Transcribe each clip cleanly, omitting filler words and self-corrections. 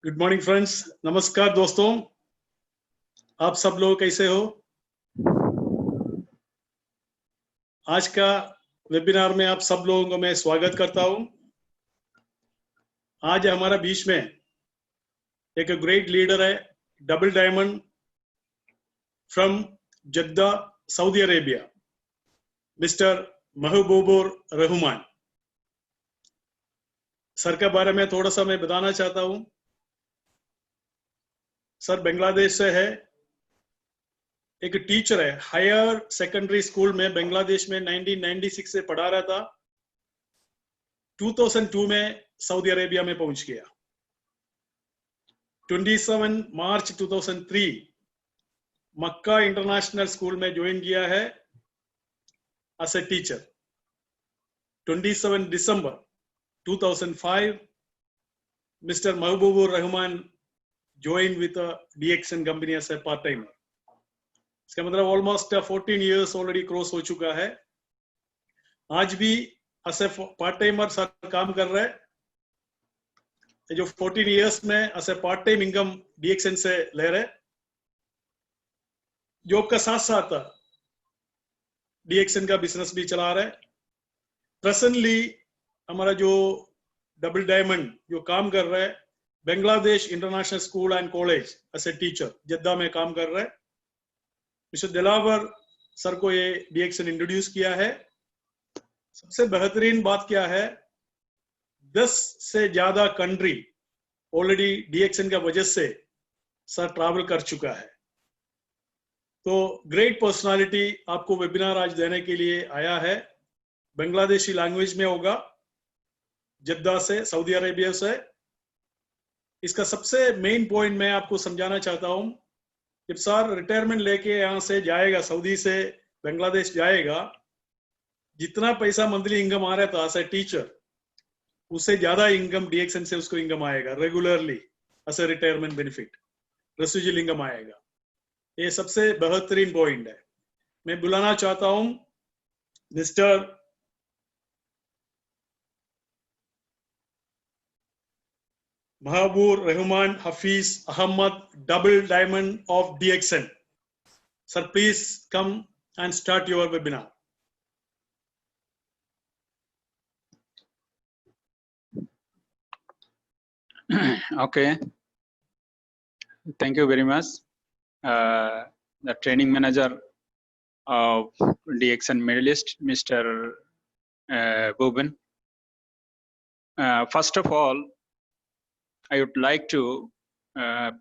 Good morning friends, नमस्कार दोस्तों, आप सब लोग कैसे हो? आज का वेबिनार में आप सब लोगों को मैं स्वागत करता हूं। आज हमारा बीच में एक ग्रेट लीडर है, double diamond from Jeddah, Saudi Arabia, mister Mahbubur Rahman sir के बारे में थोड़ा सा मैं बताना चाहता हूं। सर बांग्लादेश से है, एक टीचर है, हायर सेकेंडरी स्कूल में बांग्लादेश में 1996 से पढ़ा रहा था। 2002 में सऊदी अरेबिया में पहुंच गया। 27 मार्च 2003 मक्का इंटरनेशनल स्कूल में ज्वाइन किया है एज ए टीचर। 27 दिसंबर 2005 mister Mahbubur Rahman join with DXN company as a part timer. इसका मतलब ऑलमोस्ट 14 इयर्स ऑलरेडी क्रॉस हो चुका है। आज भी as a part timer sir काम कर रहे हैं। जो 14 इयर्स में as a part time income DXN से ले रहे, जॉब का साथ साथ DXN का बिजनेस भी चला रहे। प्रेजेंटली हमारा जो डबल डायमंड जो काम कर रहा है, Bangladesh international school and college as a teacher Jeddah में काम कर रहा है। मिस्टर दिलावर सर को ये DXN इंट्रोड्यूस किया है। सबसे बेहतरीन बात क्या है, 10 से ज्यादा कंट्री ऑलरेडी DXN का वजह से सर ट्रैवल कर चुका है। तो ग्रेट पर्सनालिटी आपको वेबिनार आज देने के लिए आया है। बांग्लादेशी लैंग्वेज में होगा, जद्दा से, सऊदी अरेबिया से। इसका सबसे मेन पॉइंट मैं आपको समझाना चाहता हूं, जब सर रिटायरमेंट लेके यहाँ से जाएगा, सऊदी से बांग्लादेश जाएगा, जितना पैसा मंथली इनकम आ रहा था एज ए टीचर, उससे ज्यादा इनकम DXN से उसको इनकम आएगा regularly as a retirement benefit, residual income आएगा। ये सबसे बेहतरीन पॉइंट है। मैं बुलाना चाहता हूं mister Mahbubur Rahman Hafiz Ahmed, double diamond of DXN। Sir please come and start your webinar. Okay, thank you very much. The training manager of DXN Middle East, Mr. Boben. First of all, I would like to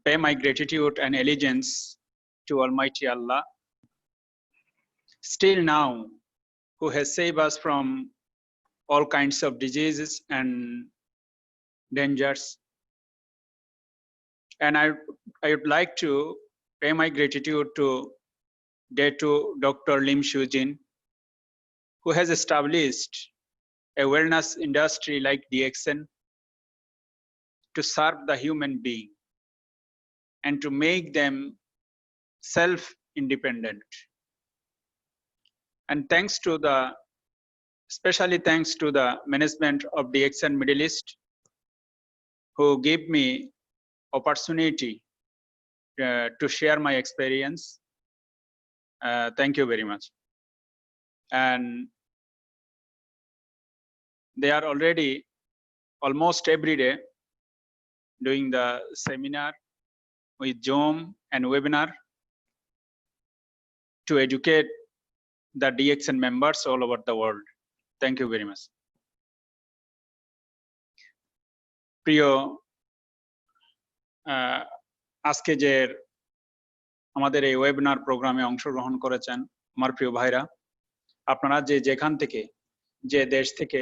pay my gratitude and allegiance to Almighty Allah, still now, who has saved us from all kinds of diseases and dangers. And I would like to pay my gratitude to Dr. Lim Shujin, who has established a wellness industry like DXN to serve the human being and to make them self-independent. And especially thanks to the management of DXN Middle East, who gave me opportunity to share my experience. Thank you very much. And they are already almost every day doing the seminar with Zoom and webinar to educate the DXN members all over the world. Thank you very much. প্রিয় আজকে যে আমাদের এই webinar প্রোগ্রামে অংশগ্রহণ করেছেন আমার প্রিয় ভাইরা, আপনারা যেখান থেকে, যে দেশ থেকে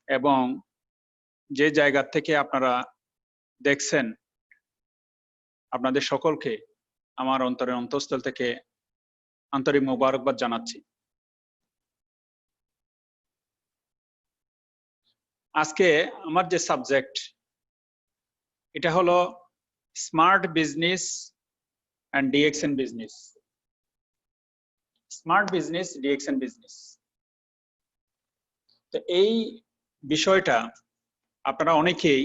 এবং যে জায়গা থেকে আপনারা দেখছেন, আপনাদের সকলকে আমার অন্তরের অন্তঃস্থল থেকে আন্তরিক মোবারকবাদ জানাচ্ছি। আজকে আমার যে সাবজেক্ট, এটা হলো smart business and DXN business. Smart business, DXN business. তো এই বিষয়টা আপনারা অনেকেই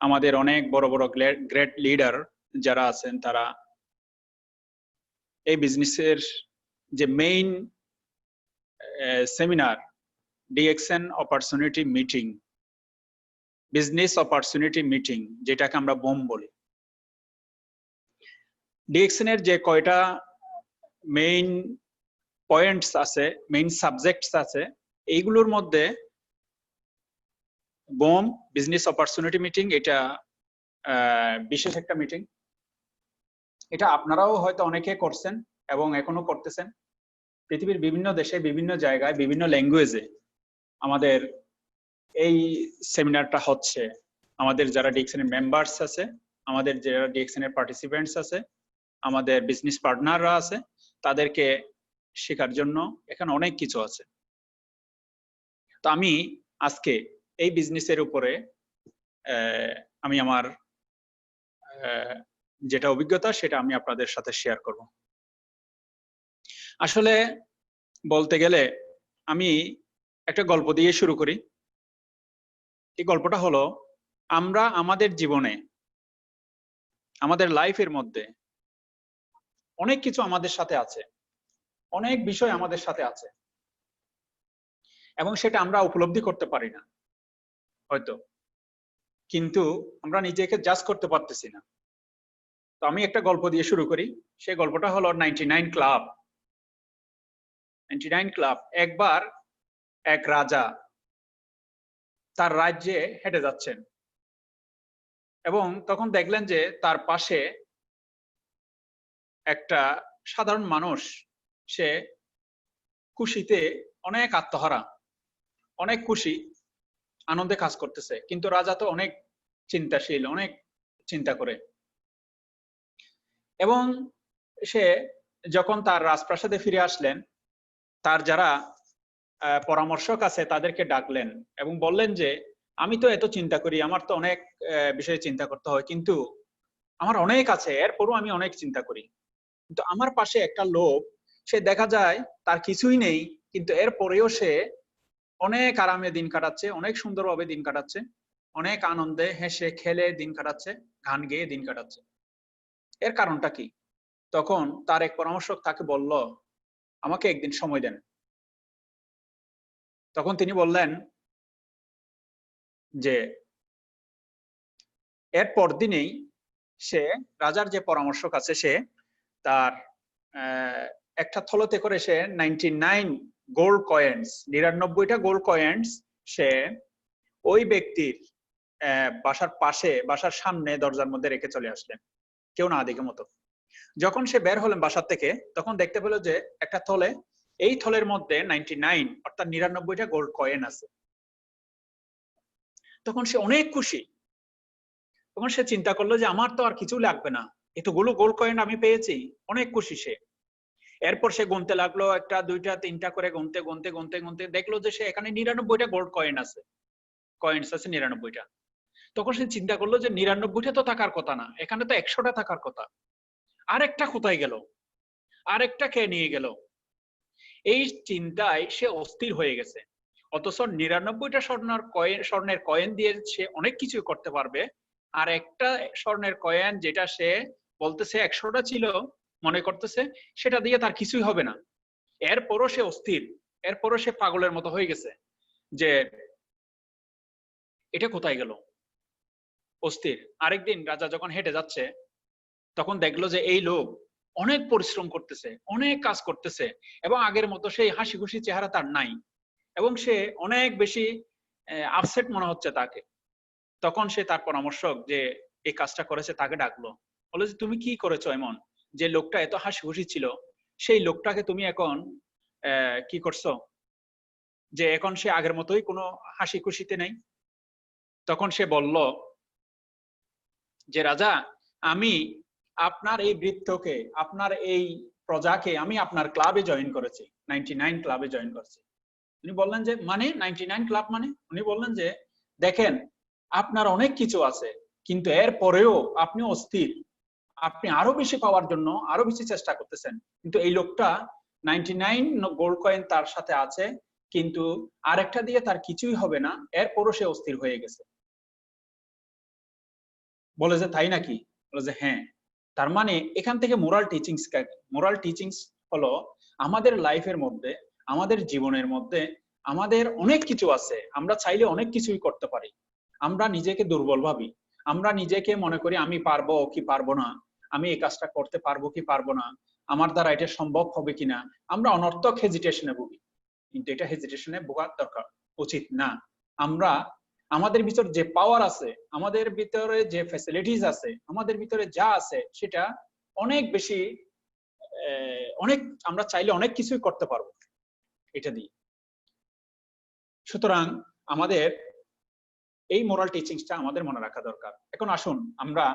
আমাদের অনেক বড় বড় গ্রেট লিডার যারা আছেন তারা এই বিজনেসের যে main seminar DXN opportunity meeting, business opportunity meeting, যেটাকে আমরা বোম বলি, ডিএক্সএন এর যে কয়টা মেইন পয়েন্টস আছে, মেইন সাবজেক্টস আছে, এইগুলোর মধ্যে বোম বিজনেস অপরচুনিটি মিটিং এটা বিশেষ একটা মিটিং। এটা আপনারাও হয়তো অনেকে করছেন এবং এখনো করতেছেন। পৃথিবীর বিভিন্ন দেশে, বিভিন্ন জায়গায়, বিভিন্ন ল্যাঙ্গুয়েজে আমাদের এই সেমিনারটা হচ্ছে। আমাদের যারা ডিএক্সএন এর মেম্বার্স আছে, আমাদের যারা ডিএক্সএন এর পার্টিসিপেন্টস আছে, আমাদের বিজনেস পার্টনাররা আছে, তাদেরকে শেখার জন্য এখানে অনেক কিছু আছে। তো আমি আজকে এই বিজনেসের উপরে আমি আমার যেটা অভিজ্ঞতা সেটা আমি আপনাদের সাথে শেয়ার করব। আসলে বলতে গেলে আমি একটা গল্প দিয়ে শুরু করি। এই গল্পটা হলো, আমরা আমাদের জীবনে, আমাদের লাইফের মধ্যে অনেক কিছু আমাদের সাথে আছে, অনেক বিষয় আমাদের সাথে আছে, এবং সেটা আমরা উপলব্ধি করতে পারি না হয়তো, কিন্তু আমরা নিজেকে জাজ করতে পারতেছি না। তো আমি একটা গল্প দিয়ে শুরু করি। সেই গল্পটা হলো 99 ক্লাব। 99 ক্লাব। একবার এক রাজা তার রাজ্যে হেঁটে যাচ্ছেন এবং তখন দেখলেন যে তার পাশে একটা সাধারণ মানুষ, সে খুশিতে অনেক আত্মহারা, অনেক খুশি, আনন্দে কাজ করতেছে, কিন্তু রাজা তো অনেক চিন্তাশীল, অনেক চিন্তা করে। এবং সে যখন তার রাজপ্রাসাদে ফিরে আসলেন, তার যারা পরামর্শক আছে তাদেরকে ডাকলেন এবং বললেন যে আমি তো এত চিন্তা করি, আমার তো অনেক বিষয়ে চিন্তা করতে হয়, কিন্তু আমার অনেক আছে, এরপরও আমি অনেক চিন্তা করি। কিন্তু আমার পাশে একটা লোক, সে দেখা যায় তার কিছুই নেই, কিন্তু এরপরেও সে অনেক আরামে দিন কাটাচ্ছে, অনেক সুন্দরভাবে দিন কাটাচ্ছে, অনেক আনন্দে হেসে খেলে দিন কাটাচ্ছে, গান গেয়ে দিন কাটাচ্ছে। এর কারণটা কি? তখন তার এক পরামর্শক তাকে বলল, আমাকে একদিন সময় দেন। তখন তিনি বললেন যে এর পরদিনেই সে, রাজার যে পরামর্শক আছে, সে তার একটা থলেতে করে সে 99 গোল্ড কয়েন্স, 99টা গোল্ড কয়েন্স সে ওই ব্যক্তির বাসার পাশে, বাসার সামনে দরজার মধ্যে রেখে চলে আসলেন, কেউ না দেখে মতো। যখন সে বের হলেন বাসার থেকে, তখন দেখতে পেল যে একটা থলে, এই থলের মধ্যে 99 অর্থাৎ 99টা গোল্ড কয়েন আছে। তখন সে অনেক খুশি। তখন সে চিন্তা করলো যে আমার তো আর কিছু লাগবে না, এতগুলো গোল্ড কয়েন আমি পেয়েছি, অনেক খুশি সে। এরপর সে গুনতে লাগলো, একটা দুইটা তিনটা করে গুনতে গুনতে গুনতে গুনতে দেখলো যে সে এখানে 99টা গোল্ড কয়েন আছে, কয়েন্স আছে 99টা। তখন সে চিন্তা করলো যে 99টা তো থাকার কথা না, এখানে তো 100টা থাকার কথা, আরেকটা কোথায় গেল, আরেকটা কে নিয়ে গেল। এই চিন্তায় সে অস্থির হয়ে গেছে। অথচ 99টা স্বর্ণের কয়েন দিয়ে সে অনেক কিছু করতে পারবে, আর একটা স্বর্ণের কয়েন যেটা সে বলতেছে 100টা ছিল, মনে করতেছে সেটা দিয়ে তার কিছুই হবে না। এরপরও সে অস্থির, এরপরও সে পাগলের মতো হয়ে গেছে যে এটা কোথায় গেল, অস্থির। আরেকদিন রাজা যখন হেঁটে যাচ্ছে, তখন দেখলো যে এই লোক অনেক পরিশ্রম করতেছে, অনেক কাজ করতেছে, এবং আগের মতো সেই হাসি খুশি চেহারা তার নাই, এবং সে অনেক বেশি আপসেট মনে হচ্ছে তাকে। তখন সে তার পরামর্শক যে এই কাজটা করেছে তাকে ডাকলো, বলে যে তুমি কি করেছো এমন, যে লোকটা এত হাসি খুশি ছিল, সেই লোকটাকে তুমি এখন কি করছো, যে এখন সে আগের মতোই কোনো হাসি খুশিতে নেই। তখন সে বলল যে রাজা, আমি আপনার এই বৃত্তকে, আপনার এই প্রজাকে আমি আপনার ক্লাবে জয়েন করেছি, 99 ক্লাবে জয়েন করেছি। উনি বললেন যে মানে 99 ক্লাব মানে? উনি বললেন যে দেখেন, আপনার অনেক কিছু আছে, কিন্তু এর পরেও আপনি অস্থির, আপনি আরো বেশি পাওয়ার জন্য আরো বেশি চেষ্টা করতেছেন, কিন্তু এই লোকটা 99 গোল্ড কয়েন তার সাথে আছে, কিন্তু আরেকটা দিয়ে তার কিছুই হবে না, এরপরও সে অস্থির হয়ে গেছে। বলে যে তাই নাকি? বলে যে হ্যাঁ। তার মানে এখান থেকে মোরাল টিচিংস হলো আমাদের লাইফের মধ্যে, আমাদের জীবনের মধ্যে আমাদের অনেক কিছু আছে, আমরা চাইলে অনেক কিছুই করতে পারি। আমরা নিজেকে দুর্বল ভাবি, আমরা নিজেকে মনে করি আমি পারবো কি পারবো না, আমি এই কাজটা করতে পারবো কি পারবো না, আমার দ্বারা এটা সম্ভব হবে কিনা, আমরা অনর্থক হেজিটেশনে ভুগি। কিন্তু এটা হেজিটেশনে ভোগার দরকার উচিত না। আমরা আমাদের ভিতর যে পাওয়ার আছে, আমাদের ভিতরে যে ফ্যাসিলিটিস আছে, আমাদের ভিতরে যা আছে সেটা অনেক বেশি, অনেক, আমরা চাইলে অনেক কিছুই করতে পারবো এটা দিয়ে। সুতরাং আমাদের এই মোরাল টিচিংসটা আমাদের মনে রাখা দরকার। এখন আসুন আমরা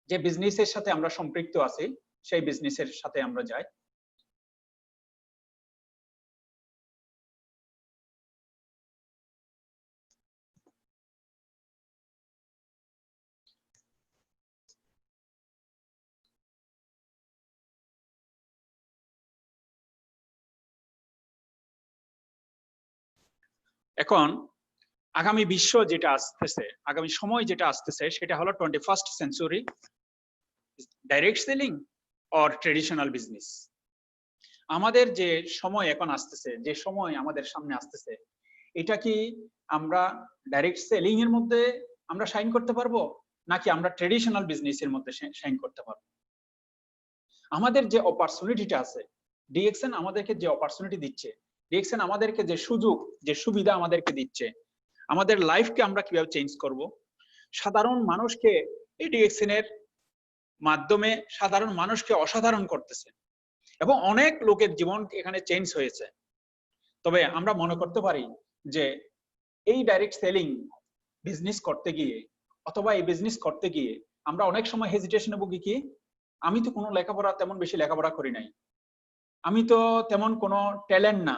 যে বিজনেসের সাথে আমরা সম্পৃক্ত আছি সেই বিজনেসের সাথে আমরা যাই। এখন আগামী বিশ্ব যেটা আসতেছে, আগামী সময় যেটা আসতেছে সেটা হলো 21st century, direct selling or traditional business. আমাদের যে সময় এখন আসতেছে, যে সময় আমাদের সামনে আসতেছে, এটা কি আমরা ডাইরেক্ট সেলিং এর মধ্যে আমরা শাইন করতে পারবো, নাকি আমরা ট্রেডিশনাল বিজনেসের মধ্যে শাইন করতে পারবো? আমাদের যে অপরচুনিটিটা আছে, ডিএক্সএন আমাদেরকে যে অপরচুনিটি দিচ্ছে, ডিএক্সএন আমাদেরকে যে সুযোগ, যে সুবিধা আমাদেরকে দিচ্ছে, আমাদের লাইফকে আমরা কিভাবে চেঞ্জ করব, সাধারণ মানুষকে এই ডিএক্সএন এর মাধ্যমে সাধারণ মানুষকে অসাধারণ করতেছে এবং অনেক লোকের জীবন এখানে চেঞ্জ হয়েছে। তবে আমরা মনে করতে পারি যে এই ডাইরেক্ট সেলিং বিজনেস করতে গিয়ে অথবা এই বিজনেস করতে গিয়ে আমরা অনেক সময় হেজিটেশনে ভুগি। কি, আমি তো কোনো লেখাপড়া, তেমন বেশি লেখাপড়া করি নাই, আমি তো তেমন কোনো ট্যালেন্ট না,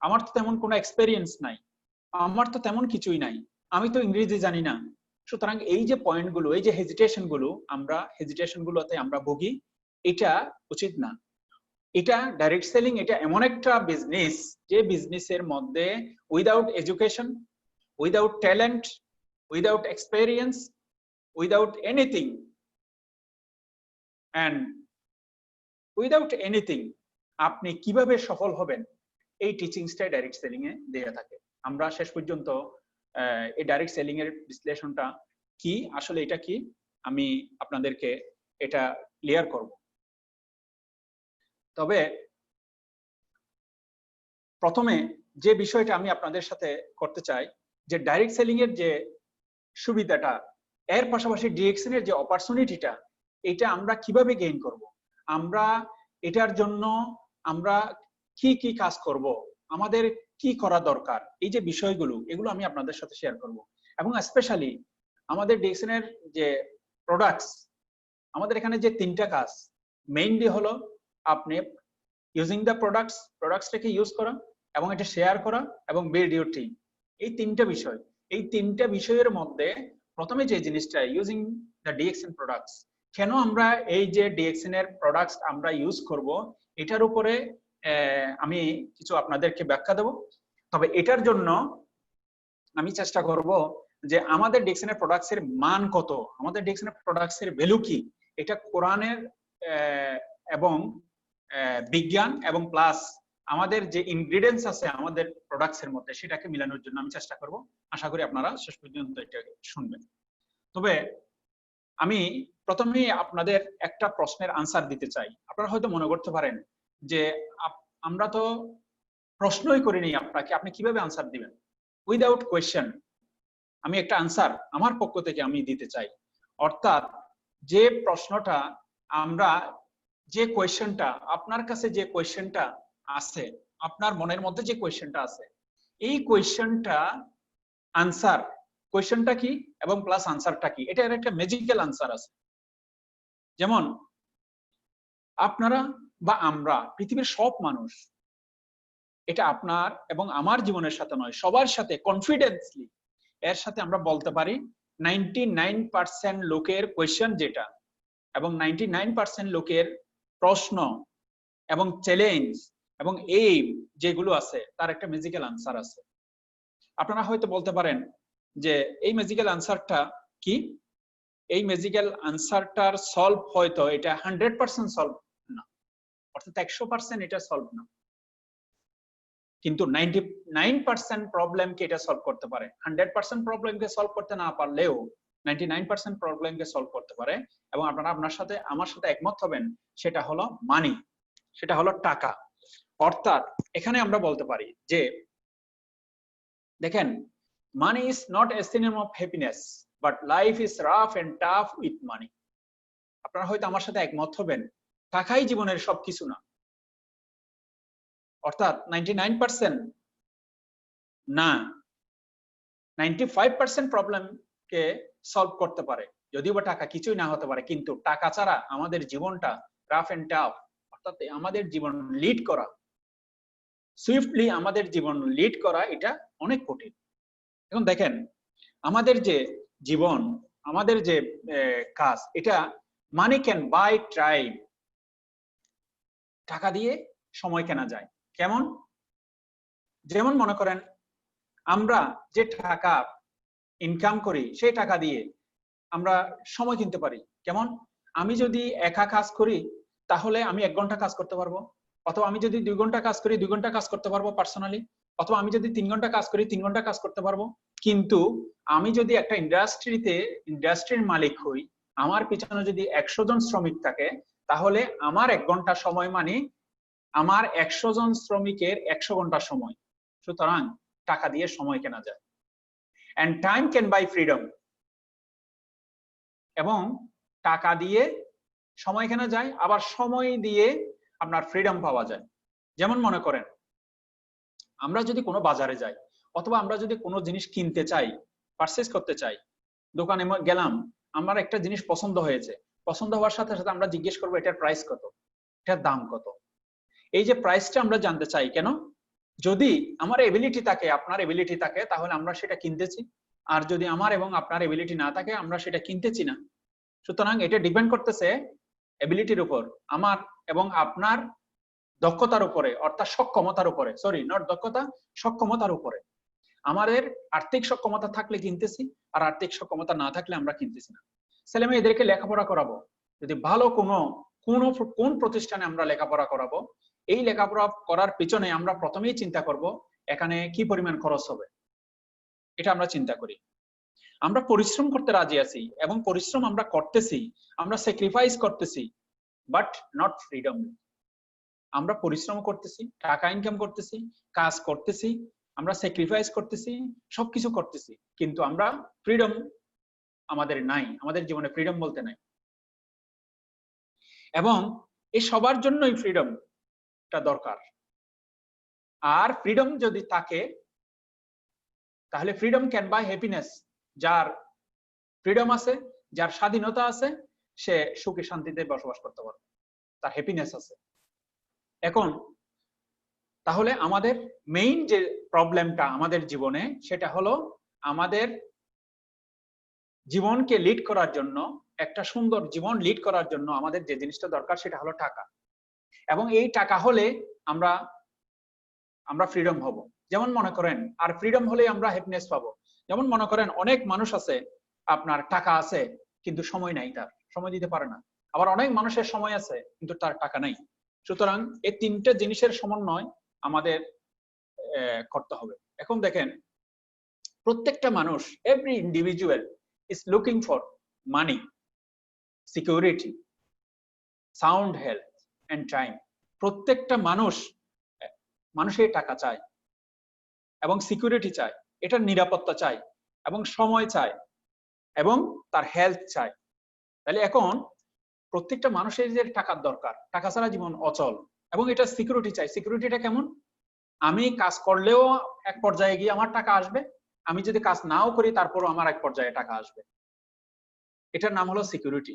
আমার তো তেমন কোনো এক্সপেরিয়েন্স নাই, আমার তো তেমন কিছুই নাই, আমি তো ইংরেজি জানি না। সুতরাং এই যে পয়েন্টগুলো, এই যে হেজিটেশন গুলোতে আমরা ভুগি, এটা উচিত না। এটা ডাইরেক্ট সেলিং, এটা এমন একটা বিজনেস যে বিজনেসের মধ্যে without education, without talent, without experience, without anything and without anything আপনি কিভাবে সফল হবেন, এই টিচিংসটাই ডাইরেক্ট সেলিং এ দেয়া থাকে। আমরা শেষ পর্যন্ত এই ডাইরেক্ট সেলিং এর বিশ্লেষণটা কি, আসলে এটা কি, আমি আপনাদেরকে এটা ক্লিয়ার করব। তবে প্রথমে যে বিষয়টা আমি আপনাদের সাথে করতে চাই, যে ডাইরেক্ট সেলিং এর যে সুবিধাটা, এর পাশাপাশি ডিএক্সএন এর যে অপরচুনিটিটা, এটা আমরা কিভাবে গেইন করব, আমরা এটার জন্য আমরা কি কি কাজ করব, আমাদের কি করা দরকার, এই যে বিষয়গুলো, এগুলো আমি আপনাদের সাথে শেয়ার করব। এবং স্পেশালি আমাদের ডিএক্সএন এর যে প্রোডাক্টস, আমাদের এখানে যে তিনটা কাজ মেইনলি হলো আপনি ইউজিং দ্য প্রোডাক্টসটাকে ইউজ করা এবং এটা শেয়ার করা এবং বিল্ড ইউর টিম। এই তিনটা বিষয়, এই তিনটা বিষয়ের মধ্যে প্রথমে যে জিনিসটা ইউজিং দ্য ডিএক্সএন প্রোডাক্টস, কেন আমরা এই যে ডিএক্সএন এর প্রোডাক্টস আমরা ইউজ করব, এটার উপরে আমি কিছু আপনাদেরকে ব্যাখ্যা দেব। তবে এটার জন্য আমি চেষ্টা করব যে আমাদের ডিএক্সএন এর প্রোডাক্টস এর মান কত, আমাদের ডিএক্সএন এর প্রোডাক্টস এর ভ্যালু কি, এটা কোরআনের এবং বিজ্ঞান এবং প্লাস আমাদের যে ইনগ্রেডিয়েন্টস আছে আমাদের প্রোডাক্টস এর মধ্যে, সেটাকে মিলানোর জন্য আমি চেষ্টা করব। আশা করি আপনারা শেষ পর্যন্ত এটা শুনবেন। তবে আমি প্রথমেই আপনাদের একটা প্রশ্নের আনসার দিতে চাই। আপনারা হয়তো মনে করতে পারেন যে আমরা তো প্রশ্নই করিনি আপনাকে, আপনি কিভাবে আনসার দিবেন? উইদাউট কোয়েশ্চেন আমি একটা আনসার আমার পক্ষ থেকে আমি দিতে চাই। অর্থাৎ যে প্রশ্নটা আমরা, যে কোয়েশ্চেনটা আপনার কাছে, যে কোয়েশ্চেনটা আছে আপনার মনের মধ্যে, যে কোয়েশ্চেনটা আছে, এই কোয়েশ্চেনটা আনসার, কোয়েশ্চেনটা কি এবং প্লাস আনসারটা কি, এটার একটা ম্যাজিক্যাল আনসার আছে। যেমন আপনারা বা আমরা, পৃথিবীর সব মানুষ, এটা আপনার এবং আমার জীবনের সাথে নয়, সবার সাথে কনফিডেন্সলি এর সাথে আমরা বলতে পারি 99% লোকের কোয়েশ্চেন যেটা এবং 99% লোকের প্রশ্ন এবং চ্যালেঞ্জ এবং এইম যেগুলো আছে, তার একটা ম্যাজিক্যাল আনসার আছে। আপনারা হয়তো বলতে পারেন যে এই ম্যাজিক্যাল আনসারটা কি এই ম্যাজিক্যাল আনসারটার সলভ হয়তো এটা 100% সলভ না, অর্থাৎ 100% এটা সলভ না, কিন্তু 99% প্রবলেমকে এটা সলভ করতে পারে। 100% প্রবলেমকে সলভ করতে না পারলেও 99% প্রবলেমকে সলভ করতে পারে। এবং আপনারা আমার সাথে একমত হবেন, সেটা হলো মানি, সেটা হলো টাকা। অর্থাৎ এখানে আমরা বলতে পারি যে দেখেন, money is not a synonym of happiness, but life is rough and tough with money. আপনারা হয়তো আমার সাথে একমত হবেন, টাকাই জীবনের সবকিছু না। অর্থাৎ 99% না, 95% প্রবলেমকে সলভ করতে পারে, যদিও বা টাকা কিছুই না হতে পারে, কিন্তু টাকা ছাড়া আমাদের জীবনটা রাফ এন্ড টাফ, অর্থাৎ আমাদের জীবন লিড করা, সুইফটলি আমাদের জীবন লিড করা এটা অনেক কঠিন। এখন দেখেন, আমাদের যে জীবন, আমাদের যে কাজ, এটা মানি ক্যান বাই টাইম, টাকা দিয়ে সময় কেনা যায়। কেমন? যেমন মনে করেন আমরা যে টাকা ইনকাম করি সেই টাকা দিয়ে আমরা সময় কিনতে পারি। কেমন? আমি যদি একা কাজ করি তাহলে আমি 1 ঘন্টা কাজ করতে পারবো, অথবা আমি যদি 2 ঘন্টা কাজ করি 2 ঘন্টা কাজ করতে পারবো পার্সোনালি, অথবা আমি যদি 3 ঘন্টা কাজ করি 3 ঘন্টা কাজ করতে পারবো। কিন্তু আমি যদি একটা ইন্ডাস্ট্রির মালিক হই, আমার পিছনে যদি 100 জন শ্রমিক থাকে, তাহলে আমার 1 ঘন্টা সময় মানে আমার 100 জন শ্রমিকের 100 ঘন্টা সময়। সুতরাং টাকা দিয়ে সময় কেনা যায়। and time can buy freedom, এবং টাকা দিয়ে সময় কেনা যায়, আবার সময় দিয়ে আপনার ফ্রিডম পাওয়া যায়। যেমন মনে করেন আমরা যদি কোনো বাজারে যাই, অথবা আমরা যদি কোনো জিনিস কিনতে চাই, পারচেজ করতে চাই, দোকানে গেলাম, আমার একটা জিনিস পছন্দ হয়েছে, পছন্দ হওয়ার সাথে সাথে আমরা জিজ্ঞেস করবো এটার প্রাইস কত, এটার দাম কত। এই যে প্রাইসটা আমরা জানতে চাই কেন? যদি আমার এবিলিটি থাকে, আপনার এবিলিটি থাকে, তাহলে আমরা সেটা কিনতেছি। আর যদি আমার এবং আপনার এবিলিটি না থাকে, আমরা সেটা কিনতেছি না। সুতরাং এটা ডিপেন্ড করতেছে এবিলিটির উপর, আমার এবং আপনার দক্ষতার উপরে, অর্থাৎ সক্ষমতার উপরে, সরি নট দক্ষতা, সক্ষমতার উপরে। আমাদের আর্থিক সক্ষমতা থাকলে কিনতেছি, আর আর্থিক সক্ষমতা না থাকলে আমরা কিনতেছি না। ছেলে মেয়েদেরকে লেখাপড়া করাবো, যদি ভালো কোন প্রতিষ্ঠানে আমরা লেখাপড়া করাবো, এই লেখাপড়া করার পিছনে আমরা প্রথমেই চিন্তা করব এখানে কি পরিমাণ খরচ হবে, এটা আমরা চিন্তা করি। আমরা পরিশ্রম করতে রাজি আছি এবং পরিশ্রম আমরা করতেছি, আমরা স্যাক্রিফাইস করতেছি, বাট নট ফ্রিডম। আমরা পরিশ্রম করতেছি, টাকা ইনকাম করতেছি, কাজ করতেছি, আমরা স্যাক্রিফাইস করতেছি, সবকিছু করতেছি, কিন্তু আমরা ফ্রিডম আমাদের নাই, আমাদের জীবনে ফ্রিডম বলতে নাই। এবং এই সবার জন্যই ফ্রিডমটা দরকার। আর ফ্রিডম যদি থাকে, তাহলে ফ্রিডম ক্যান বাই হ্যাপিনেস। যার ফ্রিডম আছে, যার স্বাধীনতা আছে, সে সুখে শান্তিতে বসবাস করতে পারবে, তার হ্যাপিনেস আছে। এখন তাহলে আমাদের মেইন যে প্রবলেমটা আমাদের জীবনে, সেটা হলো আমাদের জীবনকে লিড করার জন্য, একটা সুন্দর জীবন লিড করার জন্য আমাদের যে জিনিসটা দরকার সেটা হলো টাকা। এবং এই টাকা হলে আমরা ফ্রিডম হব। যেমন মনে করেন, আর ফ্রিডম হলে আমরা হ্যাপিনেস পাবো। যেমন মনে করেন অনেক মানুষ আছে, আপনার টাকা আছে কিন্তু সময় নাই, তার সময় দিতে পারে না। আবার অনেক মানুষের সময় আছে কিন্তু তার টাকা নাই। সুতরাং এই তিনটা জিনিসের সমন্বয় আমাদের করতে হবে। এখন দেখেন, প্রত্যেকটা মানুষ, every individual is looking for money, security, sound health and time. প্রত্যেকটা মানুষের টাকা চায় এবং সিকিউরিটি চায়, এটার নিরাপত্তা চায় এবং সময় চায় এবং তার হেলথ চায়। তাহলে এখন প্রত্যেকটা মানুষের যে টাকার দরকার, টাকা ছাড়া জীবন অচল। এবং এটা সিকিউরিটি চাই। সিকিউরিটিটা কেমন? আমি কাজ করলেও এক পর্যায়ে গিয়ে আমার টাকা আসবে, আমি যদি কাজ নাও করি তারপরও আমার এক পর্যায়ে টাকা আসবে। এটার নাম হলো সিকিউরিটি।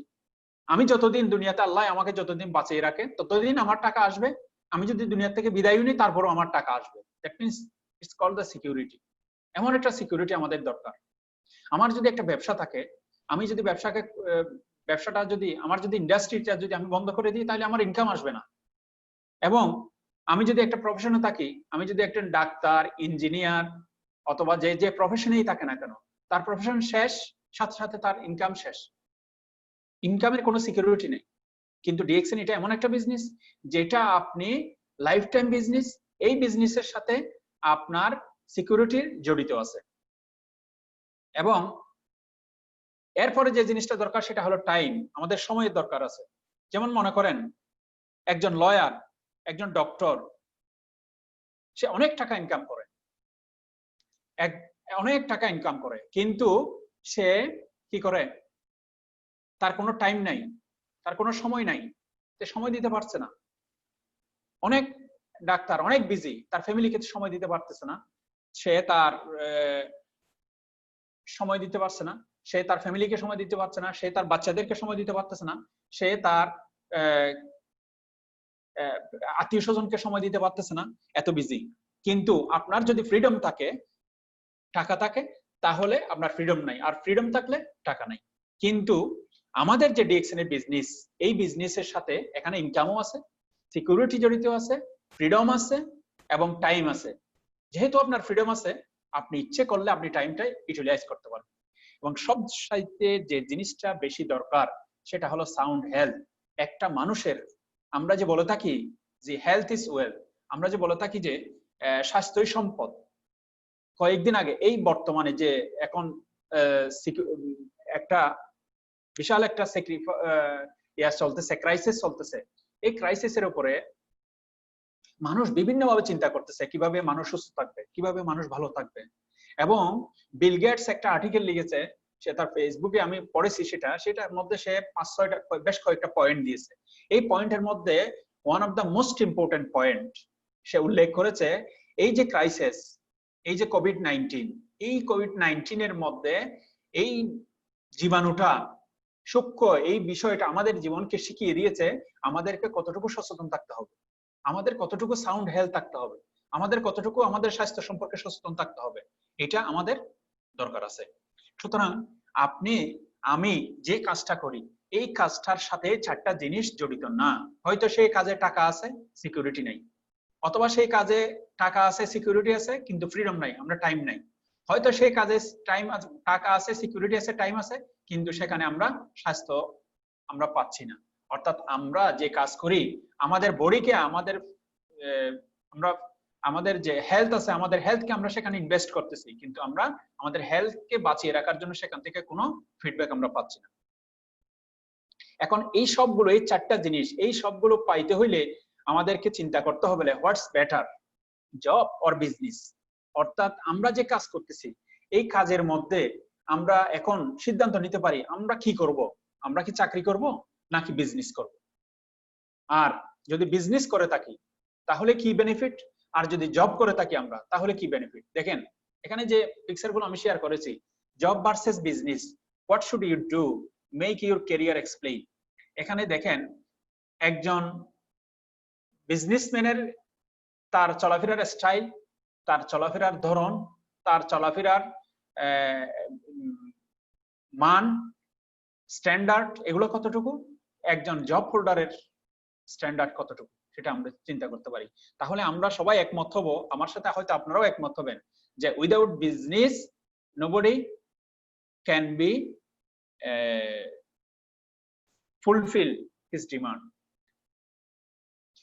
আমি যতদিন দুনিয়াতে, আল্লাহ আমাকে যতদিন বাঁচিয়ে রাখে ততদিন আমার টাকা আসবে। আমি যদি দুনিয়া থেকে বিদায় নিই তারপরও আমার টাকা আসবে। That means it's called the security. এমন একটা সিকিউরিটি আমাদের দরকার। আমার যদি একটা ব্যবসা থাকে, আমি যদি ব্যবসাটা যদি আমার যদি ইন্ডাস্ট্রিটা যদি আমি বন্ধ করে দিই, তাহলে আমার ইনকাম আসবে না। এবং আমি যদি একটা প্রফেশনে থাকি, আমি যদি একটা ডাক্তার, ইঞ্জিনিয়ার অথবা যে প্রফেশনেই থাকে না কেন, তার প্রফেশন শেষ, সাথে সাথে তার ইনকাম শেষ, ইনকামের কোনো সিকিউরিটি নেই। কিন্তু ডিএক্সএন এটা এমন একটা বিজনেস যেটা আপনি লাইফ টাইম বিজনেস, এই বিজনেসের সাথে আপনার সিকিউরিটি জড়িত আছে। এবং এরপরে যে জিনিসটা দরকার সেটা হলো টাইম, আমাদের সময়ের দরকার আছে। যেমন মনে করেন একজন লয়ার, একজন ডক্টর, সে অনেক টাকা ইনকাম করে, অনেক টাকা ইনকাম করে, কিন্তু সে কি করে, তার কোনো টাইম নাই, তার কোনো সময় নাই, সে সময় দিতে পারছে না। অনেক ডাক্তার অনেক বিজি, তার ফ্যামিলিকে সময় দিতে পারতেছে না, সে তার সময় দিতে পারছে না, সে তার ফ্যামিলিকে সময় দিতে পারছে না, সে তার বাচ্চাদেরকে সময় দিতে পারতেছে না, সে তার আত্মীয় স্বজনকে সময় দিতে পারতেছে না, এত বিজি। কিন্তু আপনার যদি ফ্রিডম থাকে, টাকা থাকে, তাহলে আপনার ফ্রিডম নাই, আর ফ্রিডম থাকলে টাকা নাই। কিন্তু আমাদের যে ডিএক্সএন এর বিজনেস, এই বিজনেসের সাথে এখানে ইনকামও আছে, সিকিউরিটি জড়িত আছে, ফ্রিডম আছে এবং টাইম আছে। যেহেতু আপনার ফ্রিডম আছে, আপনি ইচ্ছে করলে আপনি টাইমটা ইউটিলাইজ করতে পারবেন। এবং সব সাইতে যে জিনিসটা বেশি দরকার সেটা হলো সাউন্ড হেলথ। একটা মানুষের, আমরা যে বলে থাকি যে হেলথ ইজ ওয়েলথ, আমরা যে বলে থাকি যে স্বাস্থ্যই সম্পদ। কয়েকদিন আগে এই বর্তমানে যে এখন একটা বিশাল একটা চলতেছে, ক্রাইসিস চলতেছে, এই ক্রাইসিসের উপরে মানুষ বিভিন্নভাবে চিন্তা করতেছে কিভাবে মানুষ সুস্থ থাকবে, কিভাবে মানুষ ভালো থাকবে। এবং বিল গেটস একটা আর্টিকেল লিখেছে, সে তার ফেসবুকে আমি পড়েছি, সেটার মধ্যে সে 5-6টা বেশ কয়েকটা পয়েন্ট দিয়েছে। এই পয়েন্টের মধ্যে one of the most important point সে উল্লেখ করেছে, এই যে ক্রাইসিস, এই যে কোভিড-19, এই কোভিড-19 এর মধ্যে এই জীবাণুটা সূক্ষ্ম এই বিষয়টা আমাদের জীবনকে শিখিয়ে দিয়েছে আমাদেরকে কতটুকু সচেতন থাকতে হবে, আমাদের কতটুকু সাউন্ড হেলথ থাকতে হবে, আমাদের কতটুকু আমাদের স্বাস্থ্য সম্পর্কে সচেতন থাকতে হবে, এটা আমাদের দরকার আছে। সুতরাং আপনি আমি যে কাজটা করি, এই কাজটার সাথে 4টা জিনিস জড়িত না। হয়তো সেই কাজে টাকা আছে, সিকিউরিটি নাই, অথবা সেই কাজে টাকা আছে, সিকিউরিটি আছে, কিন্তু ফ্রিডম নাই, আমরা টাইম নাই। হয়তো সেই কাজে টাকা আছে, সিকিউরিটি আছে, টাইম আছে, কিন্তু সেখানে আমরা স্বাস্থ্য আমরা পাচ্ছি না। অর্থাৎ আমরা যে কাজ করি, আমাদের বডিকে, আমাদের যে হেলথ আছে, আমাদের হেলথকে আমরা সেখানে ইনভেস্ট করতেছি, কিন্তু আমরা আমাদের হেলথকে বাঁচিয়ে রাখার জন্য সেখান থেকে কোনো ফিডব্যাক আমরা পাচ্ছি না। এখন এই সবগুলো, এই 4টা জিনিস, এই সবগুলো পাইতে হইলে আমাদেরকে চিন্তা করতে হবে হোয়াটস বেটার, জব অর বিজনেস। অর্থাৎ আমরা যে কাজ করতেছি, এই কাজের মধ্যে আমরা এখন সিদ্ধান্ত নিতে পারি আমরা কি করব, আমরা কি চাকরি করব নাকি বিজনেস করব। আর যদি বিজনেস করে থাকি তাহলে কি বেনিফিট, আর যদি জব করে থাকি আমরা তাহলে কি বেনিফিট। দেখেন এখানে যে পিকচারগুলো আমি শেয়ার করেছি, job versus business, what should you do, make your career explain. এখানে দেখেন একজন বিজনেসম্যানের তার চলাফেরার স্টাইল, তার চলাফেরার ধরন, তার চলাফেরার মান, স্ট্যান্ডার্ড, এগুলো কতটুকু, একজন জব হোল্ডারের স্ট্যান্ডার্ড কতটুকু, সেটা আমরা চিন্তা করতে পারি। তাহলে আমরা সবাই একমত হব, আমার সাথে হয়তো আপনারাও একমত হবেন, যে without business nobody can be fulfil his demand.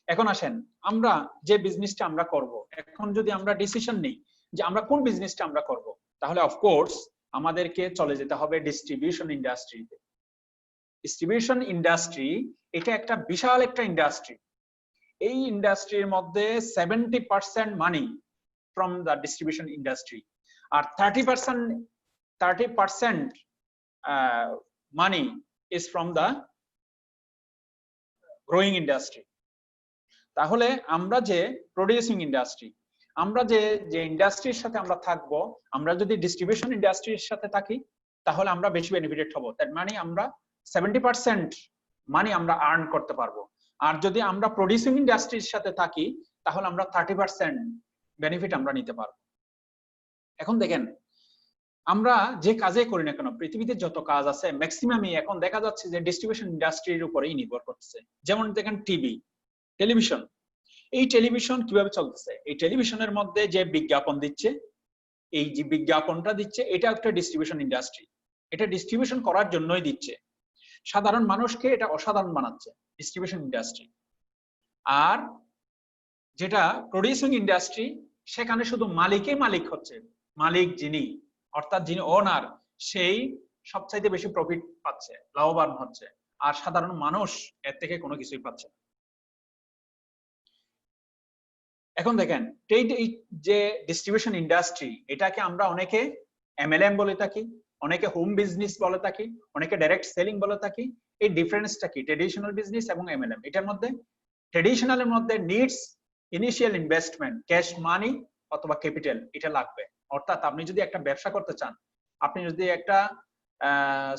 এখন আসেন, আমরা যে বিজনেসটা আমরা করব, এখন যদি আমরা ডিসিশন নিই যে আমরা কোন বিজনেসটা আমরা করব, তাহলে অফকোর্স আমাদেরকে চলে যেতে হবে ডিস্ট্রিবিউশন ইন্ডাস্ট্রিতে। ডিস্ট্রিবিউশন ইন্ডাস্ট্রি এটা একটা বিশাল একটা ইন্ডাস্ট্রি। এই ইন্ডাস্ট্রির মধ্যে 70% money from the distribution industry, আর 30% money is from the growing industry. তাহলে আমরা যে প্রোডিউসিং ইন্ডাস্ট্রি, আমরা যে ইন্ডাস্ট্রির সাথে আমরা থাকবো, আমরা যদি ডিস্ট্রিবিউশন ইন্ডাস্ট্রির সাথে থাকি তাহলে আমরা বেশি বেনিফিটেড হব। দ্যাট মানে আমরা 70% মানি আমরা আর্ন করতে পারবো। আর যদি আমরা প্রোডিউসিং ইন্ডাস্ট্রির সাথে থাকি তাহলে আমরা 30% বেনিফিট আমরা নিতে পারবো। এখন দেখেন আমরা যে কাজে করি না কেন, পৃথিবীতে যত কাজ আছে ম্যাক্সিমামই এখন দেখা যাচ্ছে যে ডিস্ট্রিবিউশন ইন্ডাস্ট্রির উপরেই নির্ভর করতেছে। যেমন দেখেন টিভি, টেলিভিশন, এই টেলিভিশন কিভাবে চলতেছে, এই টেলিভিশনের মধ্যে যে বিজ্ঞাপন দিচ্ছে, এই যে বিজ্ঞাপনটা দিচ্ছে এটা একটা ডিস্ট্রিবিউশন ইন্ডাস্ট্রি, এটা ডিস্ট্রিবিউশন করার জন্যই দিচ্ছে। সাধারণ মানুষকে এটা অসাধারণ বানাচ্ছে ডিস্ট্রিবিউশন ইন্ডাস্ট্রি। আর যেটা প্রডিউসিং ইন্ডাস্ট্রি, সেখানে শুধু মালিকই মালিক হচ্ছে, মালিক যিনি অর্থাৎ যিনি ওনার, সেই সবচাইতে বেশি প্রফিট পাচ্ছে, লাভবান হচ্ছে, আর সাধারণ মানুষ এর থেকে কোনো কিছুই পাচ্ছে না। এখন দেখেন এই যে ডিস্ট্রিবিউশন ইন্ডাস্ট্রি, এটাকে আমরা অনেকে এমএলএম বলে থাকি, অনেকে হোম বিজনেস বলে থাকি, অনেকে ডাইরেক্ট সেলিং বলে থাকি। এই ডিফারেন্সটা কি ট্রেডিশনাল বিজনেস এবং এমএলএম? এটার মধ্যে ট্রেডিশনালের মধ্যে নিডস ইনিশিয়াল ইনভেস্টমেন্ট, ক্যাশ মানি অথবা ক্যাপিটাল, এটা লাগবে। অর্থাৎ আপনি যদি একটা ব্যবসা করতে চান, আপনি যদি একটা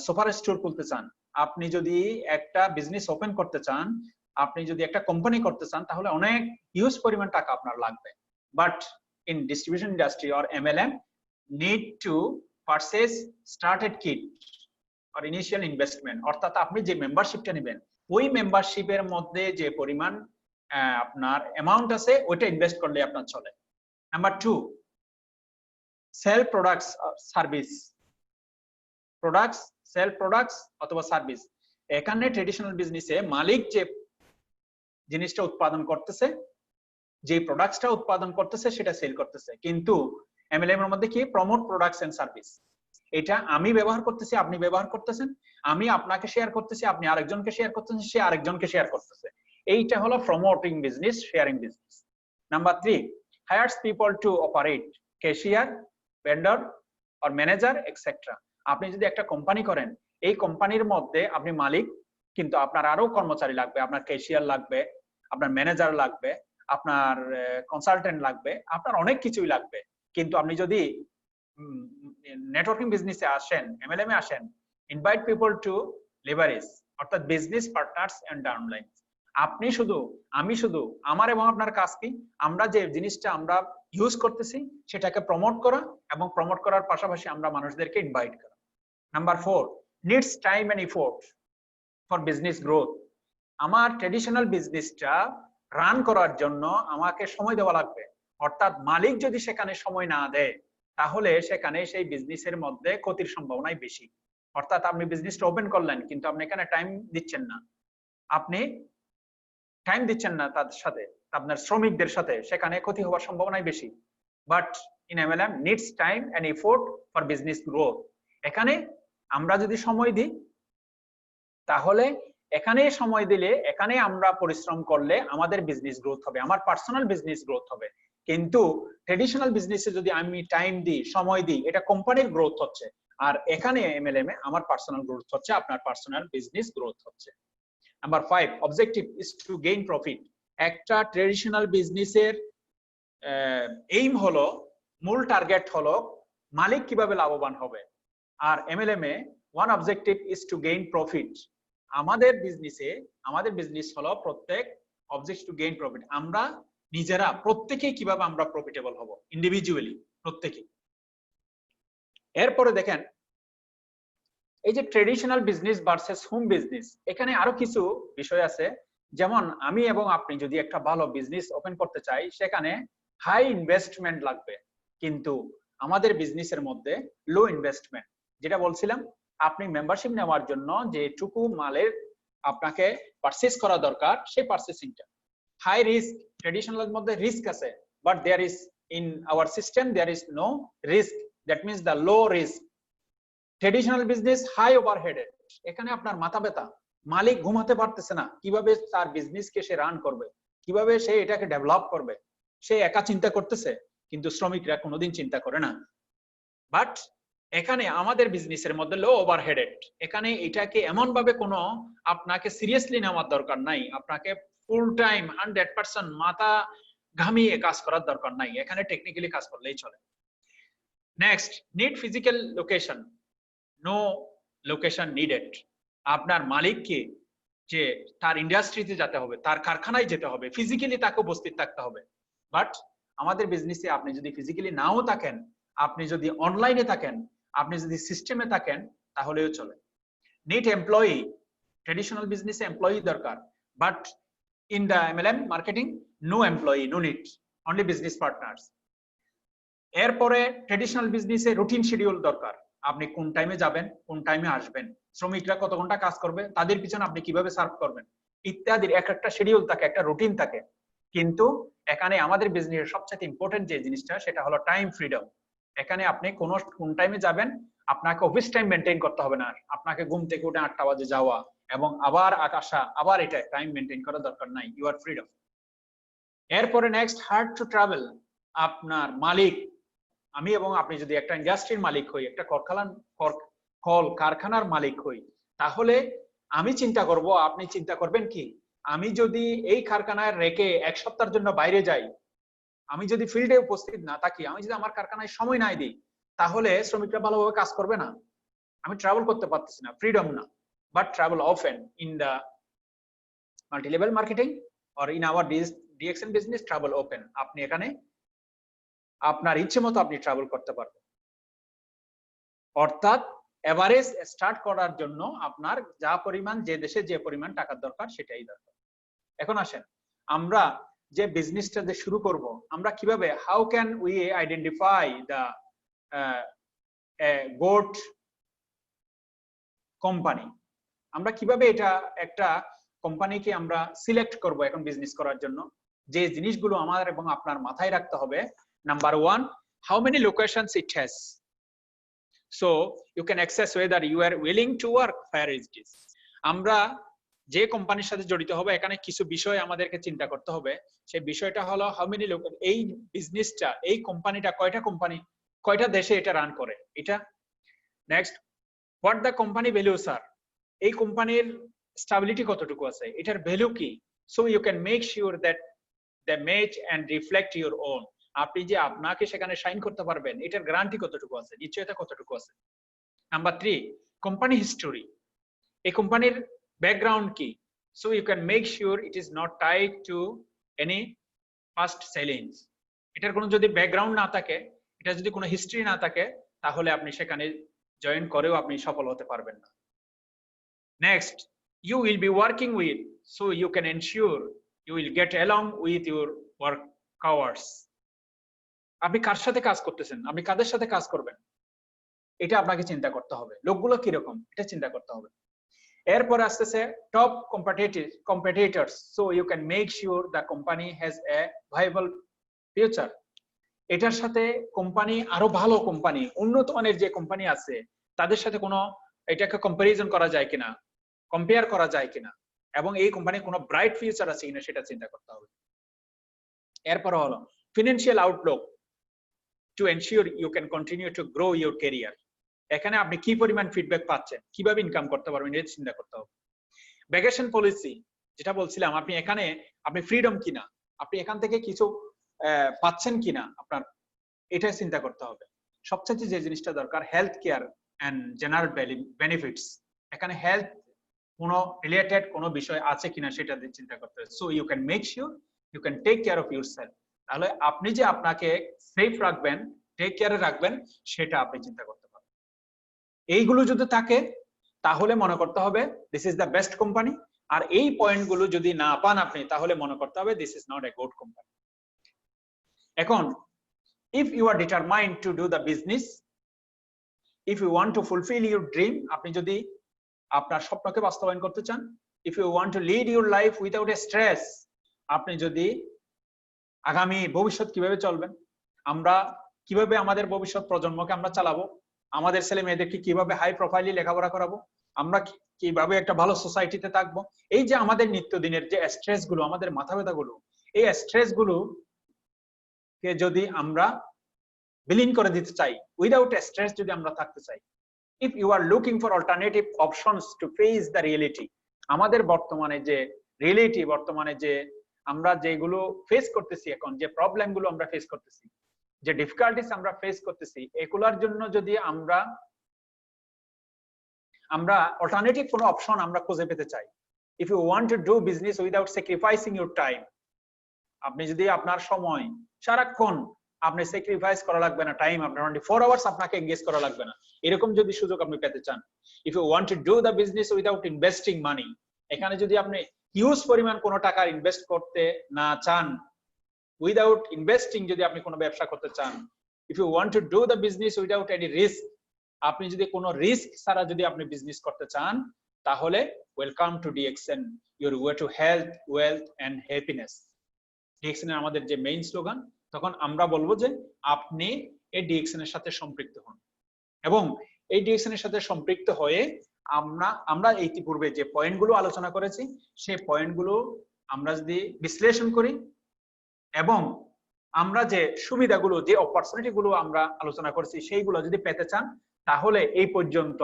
সুপার স্টোর খুলতে চান, আপনি যদি একটা বিজনেস ওপেন করতে চান, আপনি যদি একটা কোম্পানি করতে চান, তাহলে অনেক হিউজ পরিমাণ টাকা আপনার লাগবে। But in distribution industry or MLM need to purchase started kit or initial investment, অর্থাৎ আপনি যে মেম্বারশিপটা নেবেন, ওই মেম্বারশিপের মধ্যে যে পরিমাণ আপনার অ্যামাউন্ট আছে, ওইটা ইনভেস্ট করলে আপনার চলে। Number 2, sell products service, products, sell products অথবা সার্ভিস। এখানে ট্রেডিশনাল বিজনেসে মালিক যে জিনিসটা উৎপাদন করতেছে, যে প্রোডাক্টসটা উৎপাদন করতেছে, সেটা সেল করতেছে। কিন্তু এমএলএম এর মধ্যে কি প্রমোট প্রোডাক্টস এন্ড সার্ভিস, এটা আমি ব্যবহার করতেছি, আপনি ব্যবহার করতেছেন, আমি আপনাকে শেয়ার করতেছি, আপনি আরেকজনকে শেয়ার করতেছেন, সে আরেকজনকে শেয়ার করতেছে। এইটা হলো promoting business, sharing business. Number 3, hires people to operate, cashier, vendor or manager etcetera. আপনি যদি একটা কোম্পানি করেন, এই কোম্পানির মধ্যে আপনি মালিক, কিন্তু আপনার আরো কর্মচারী লাগবে, আপনার ক্যাশিয়ার লাগবে, আপনার ম্যানেজার লাগবে, আপনার কনসালটেন্ট লাগবে, আপনার অনেক কিছুই লাগবে। কিন্তু আপনি যদি নেটওয়ার্কিং বিজনেসে আসেন, এমএলএম এ আসেন, ইনভাইট পিপল টু লিভারেজ, অর্থাৎ বিজনেস পার্টনার্স এন্ড ডাউনলাইন। আপনি শুধু, আমি শুধু, আমার এবং আপনার কাজ কি, আমরা যে জিনিসটা আমরা ইউজ করতেছি সেটাকে প্রমোট করা, এবং প্রমোট করার পাশাপাশি আমরা মানুষদেরকে ইনভাইট করা। Number 4, needs time and effort for business growth. আমার ট্রেডিশনাল বিজনেসটা রান করার জন্য আমাকে সময় দেওয়া লাগবে। অর্থাৎ মালিক যদি সেখানে সময় না দেয়, তাহলে সেখানে সেই বিজনেসের মধ্যে ক্ষতির সম্ভাবনাই বেশি। অর্থাৎ আপনি বিজনেসটা ওপেন করলেন, কিন্তু আপনি এখানে টাইম দিচ্ছেন না, আপনি টাইম দিচ্ছেন না তাদের সাথে, আপনার শ্রমিকদের সাথে, সেখানে ক্ষতি হওয়ার সম্ভাবনাই বেশি। But in MLM needs time and effort for business growth. এখানে আমরা যদি সময় দিই, তাহলে এখানে সময় দিলে, এখানে আমরা পরিশ্রম করলে আমাদের বিজনেস গ্রোথ হবে, আমার পার্সোনাল বিজনেস গ্রোথ হবে। কিন্তু ট্রেডিশনাল বিজনেসে যদি আমি টাইম দিই, সময় দিই, এটা কোম্পানির গ্রোথ হচ্ছে, আর এখানে এমএলএম এ আমার পার্সোনাল গ্রোথ হচ্ছে, আপনার পার্সোনাল বিজনেস গ্রোথ হচ্ছে। Number 5, objective is to gain profit. একটা ট্রেডিশনাল বিজনেসের এইম হলো, মূল টার্গেট হলো মালিক কিভাবে লাভবান হবে, আর এমএলএম এ one objective is to gain profit. আমাদের বিজনেসে, আমাদের বিজনেস হলো প্রত্যেক অবজেক্ট টু গেইন প্রফিট। আমরা নিজেরা প্রত্যেকেই কিভাবে আমরা প্রফিটেবল হব, ইন্ডিভিজুয়ালি প্রত্যেকেই। এরপরে দেখেন, এই যে traditional business versus home business, এখানে আরো কিছু বিষয় আছে। যেমন আমি এবং আপনি যদি একটা ভালো বিজনেস ওপেন করতে চাই, সেখানে হাই ইনভেস্টমেন্ট লাগবে, কিন্তু আমাদের বিজনেসের মধ্যে লো ইনভেস্টমেন্ট। যেটা বলছিলাম, আপনি মেম্বারশিপ নেওয়ার জন্য যেটুকু মালের আপনাকে পারচেজ করা দরকার, সেই পারচেসিংটা হাই রিস্ক। ট্রেডিশনালের মধ্যে রিস্ক আছে, but there is in our system there is no risk, that means the low risk. Traditional business high overheaded, এখানে আপনার মাথা ব্যথা, মালিক ঘুমাতে পারতেছে না, কিভাবে তার বিজনেসকে সে রান করবে, কিভাবে সে এটাকে ডেভেলপ করবে, সে একা চিন্তা করতেছে, কিন্তু শ্রমিকরা কোনোদিন চিন্তা করে না। বাট এখানে আমাদের বিজনেসের মধ্যে লো ওভারহেডেড, এখানে এটাকে এমন ভাবে কোনো আপনাকে সিরিয়াসলি নেওয়ার দরকার নাই, আপনাকে ফুল টাইম 100% মাথা ঘামিয়ে কাজ করার দরকার নাই, এখানে টেকনিক্যালি কাজ করলেই চলে। Next, need physical location, no location needed. আপনার মালিককে যে তার ইন্ডাস্ট্রিতে যেতে হবে, তার কারখানায় যেতে হবে, ফিজিক্যালি তাকে উপস্থিত থাকতে হবে। বাট আমাদের বিজনেসে আপনি যদি ফিজিক্যালি নাও থাকেন, আপনি যদি অনলাইনে থাকেন, আপনি যদি সিস্টেমে থাকেন, তাহলেও চলে। নিড এমপ্লয়ি, ট্রেডিশনাল বিজনেসে এমপ্লয়ি দরকার, but in the MLM marketing no employee, no need, only business partners. এরপরে ট্রেডিশনাল বিজনেসে রুটিন শিডিউল দরকার, আপনি কোন টাইমে যাবেন, কোন টাইমে আসবেন, শ্রমিকরা কত ঘন্টা কাজ করবে, তাদের পিছনে আপনি কিভাবে সার্ভ করবেন, ইত্যাদির একটা শিডিউল থাকে, একটা রুটিন থাকে। কিন্তু এখানে আমাদের বিজনেসের সবচেয়ে ইম্পর্টেন্ট যে জিনিসটা সেটা হলো টাইম ফ্রিডম। এখানে আপনি কোন টাইমে যাবেন, আপনাকে অফিস টাইম মেনটেন করতে হবে না। আপনাকে ঘুম থেকে উঠে 8টা বাজে যাওয়া এবং আবার আসা, আবার এটা টাইম মেনটেন করার দরকার নাই। You are freedom. এরপরে নেক্সট, হার্ড টু ট্রাভেল। আপনার মালিক, আমি এবং আপনি যদি একটা ইন্ডাস্ট্রির মালিক হই, একটা কারখানার মালিক হই, তাহলে আমি চিন্তা করব, আপনি চিন্তা করবেন কি, আমি যদি এই কারখানায় রেখে 1 সপ্তাহের জন্য বাইরে যাই, আমি যদি ফিল্ডে উপস্থিত না থাকি, আমি যদি আমার কারখানায় সময় নাই দিই, তাহলে শ্রমিকরা ভালোভাবে কাজ করবে না। আমি ট্রাভেল করতে পারতেছি না, ফ্রিডম না। But travel often in the multi-level marketing or in our DXN business, travel open. আপনি এখানে আপনার ইচ্ছে মতো আপনি ট্রাভেল করতে পারবেন। অর্থাৎ এভারেজ স্টার্ট করার জন্য আপনার যা পরিমাণ, যে দেশে যে পরিমাণ টাকার দরকার সেটাই দরকার। এখন আসেন, আমরা যে বিজনেসটা যে শুরু করব, আমরা কিভাবে, how can we identify the goat company, আমরা কিভাবে এটা একটা কোম্পানিকে আমরা সিলেক্ট করব এখন বিজনেস করার জন্য। যে জিনিসগুলো আমার এবং আপনার মাথায় রাখতে হবে, number 1, how many locations it has, so you can access whether you are willing to work, where is this. আমরা যে কোম্পানির সাথে জড়িত হবে, এখানে কিছু বিষয় আমাদেরকে চিন্তা করতে হবে। সেই বিষয়টা হলো হাউ মেনি লোক, এই বিজনেসটা, এই কোম্পানিটা কয়টা দেশে এটা রান করে, এটা। Next, what the company values are, এই কোম্পানির স্টেবিলিটি কতটুকু আছে, এটার ভ্যালু কি। So you can make sure that the match and reflect your own. আপনি যে আপনাকে সেখানে সাইন করতে পারবেন, এটার গ্যারান্টি কতটুকু আছে, নিশ্চয়তা কতটুকু আছে। নাম্বার 3, কোম্পানি হিস্টোরি, এই কোম্পানির ব্যাকগ্রাউন্ড কি। So you can make sure it is not tied to any first sellings. এটার কোনো যদি ব্যাকগ্রাউন্ড না থাকে, এটা যদি কোনো হিস্ট্রি না থাকে, তাহলে আপনি সেখানে জয়েন করেও আপনি সফল হতে পারবেন না। Next, you will be working with, so you can ensure you will get along with your work hours. আপনি কার সাথে কাজ করতেছেন, আপনি কাদের সাথে কাজ করবেন, এটা আপনাকে চিন্তা করতে হবে। লোকগুলো কিরকম, এটা চিন্তা করতে হবে। এরপর আসতেছে top competitors, so you can make sure the company has a viable future. এটার সাথে কোম্পানি, আরো ভালো কোম্পানি, উন্নত মানের যে কোম্পানি আছে, তাদের সাথে কোনো এটাকে কম্পারিজন করা যায় কিনা, কম্পেয়ার করা যায় কিনা, এবং এই কোম্পানির কোনো ব্রাইট ফিউচার আছে কিনা সেটা চিন্তা করতে হবে। এরপর হলো financial outlook, to ensure you can continue to grow your career. এখানে আপনি কি পরিমাণ ফিডব্যাক পাচ্ছেন, কিভাবে ইনকাম করতে পারবেন, এটা চিন্তা করতে হবে। ভ্যাকেশন পলিসি, যেটা বলছিলাম, আপনি ফ্রিডম কিনা, আপনি এখান থেকে কিছু পাচ্ছেন কিনা, আপনার এটা চিন্তা করতে হবে। সবচেয়ে যে জিনিসটা দরকার, health care and general benefits, এখানে হেলথ কোনো রিলেটেড কোনো বিষয় আছে কিনা সেটা দিয়ে চিন্তা করতে হবে। So you can make sure you can take care of yourself. তাহলে আপনি যে আপনাকে সেফ রাখবেন, টেক কেয়ারে রাখবেন, সেটা আপনি চিন্তা করতে পারবেন। এইগুলো যদি থাকে, তাহলে মনে করতে হবে this is the best company. আর এই পয়েন্টগুলো যদি না পান আপনি, তাহলে মনে করতে হবে this is not a good company. এখন if you are determined to do the business, if you want to fulfill your dream, আপনি যদি আপনার স্বপ্নকে বাস্তবায়ন করতে চান, if you want to lead your life without a stress, আপনি যদি আগামী ভবিষ্যৎ কিভাবে চলবেন, আমরা কিভাবে আমাদের ভবিষ্যৎ প্রজন্মকে আমরা চালাবো, আমাদের ছেলে মেয়েদেরকে কিভাবে হাই প্রোফাইলি লেখাপড়া করাবো, আমরা কিভাবে একটা ভালো সোসাইটিতে থাকবো, এই যে আমাদের নিত্যদিনের যে স্ট্রেস গুলো, আমাদের মাথা ব্যথা গুলো, এই স্ট্রেস গুলো কে যদি আমরা বিলীন করে দিতে চাই, উইদাউট স্ট্রেস যদি আমরা থাকতে চাই, if you are looking for alternative options to face the reality, আমাদের বর্তমানে যে রিয়েলিটি, বর্তমানে যে আমরা যেগুলো ফেস করতেছি, এখন যে প্রবলেম গুলো আমরা ফেস করতেছি, যে ডিফিকাল্টিস আমরা ফেস করতেছি, এগুলোর জন্য যদি আমরা অল্টারনেটিভ কোনো অপশন আমরা খুঁজে পেতে চাই, if you want to do business without sacrificing your time, আপনি যদি আপনার সময় সারাক্ষণ আপনি স্যাক্রিফাইস করা লাগবে না, টাইম আপনার 24 আওয়ার্স আপনাকে এনগেজ করা লাগবে না, এরকম যদি সুযোগ আপনি পেতে চান, if you want to do the business without investing money, এখানে যদি আপনি হিউজ পরিমাণ কোনো টাকা ইনভেস্ট করতে না চান, উইদাউট ইনভেস্টিং যদি আপনি কোনো ব্যবসা করতে চান, if you want to do the business without any risk, আপনি যদি কোনো রিস্ক ছাড়া যদি আপনি বিজনেস করতে চান, তাহলে welcome to DXN, your way to health, wealth and happiness. DXN এর আমাদের যে মেইন স্লোগান, তখন আমরা বলবো যে আপনি এই ডিএক্সএন এর সাথে সম্পৃক্ত হন। এবং এই ডিএক্সএন এর সাথে সম্পৃক্ত হয়ে আমরা ইতিপূর্বে যে পয়েন্টগুলো আলোচনা করেছি, সেই পয়েন্টগুলো আমরা যদি বিশ্লেষণ করি এবং আমরা যে সুবিধাগুলো, যে অপরচুনিটি গুলো আমরা আলোচনা করছি, সেইগুলো যদি পেতে চান, তাহলে এই পর্যন্ত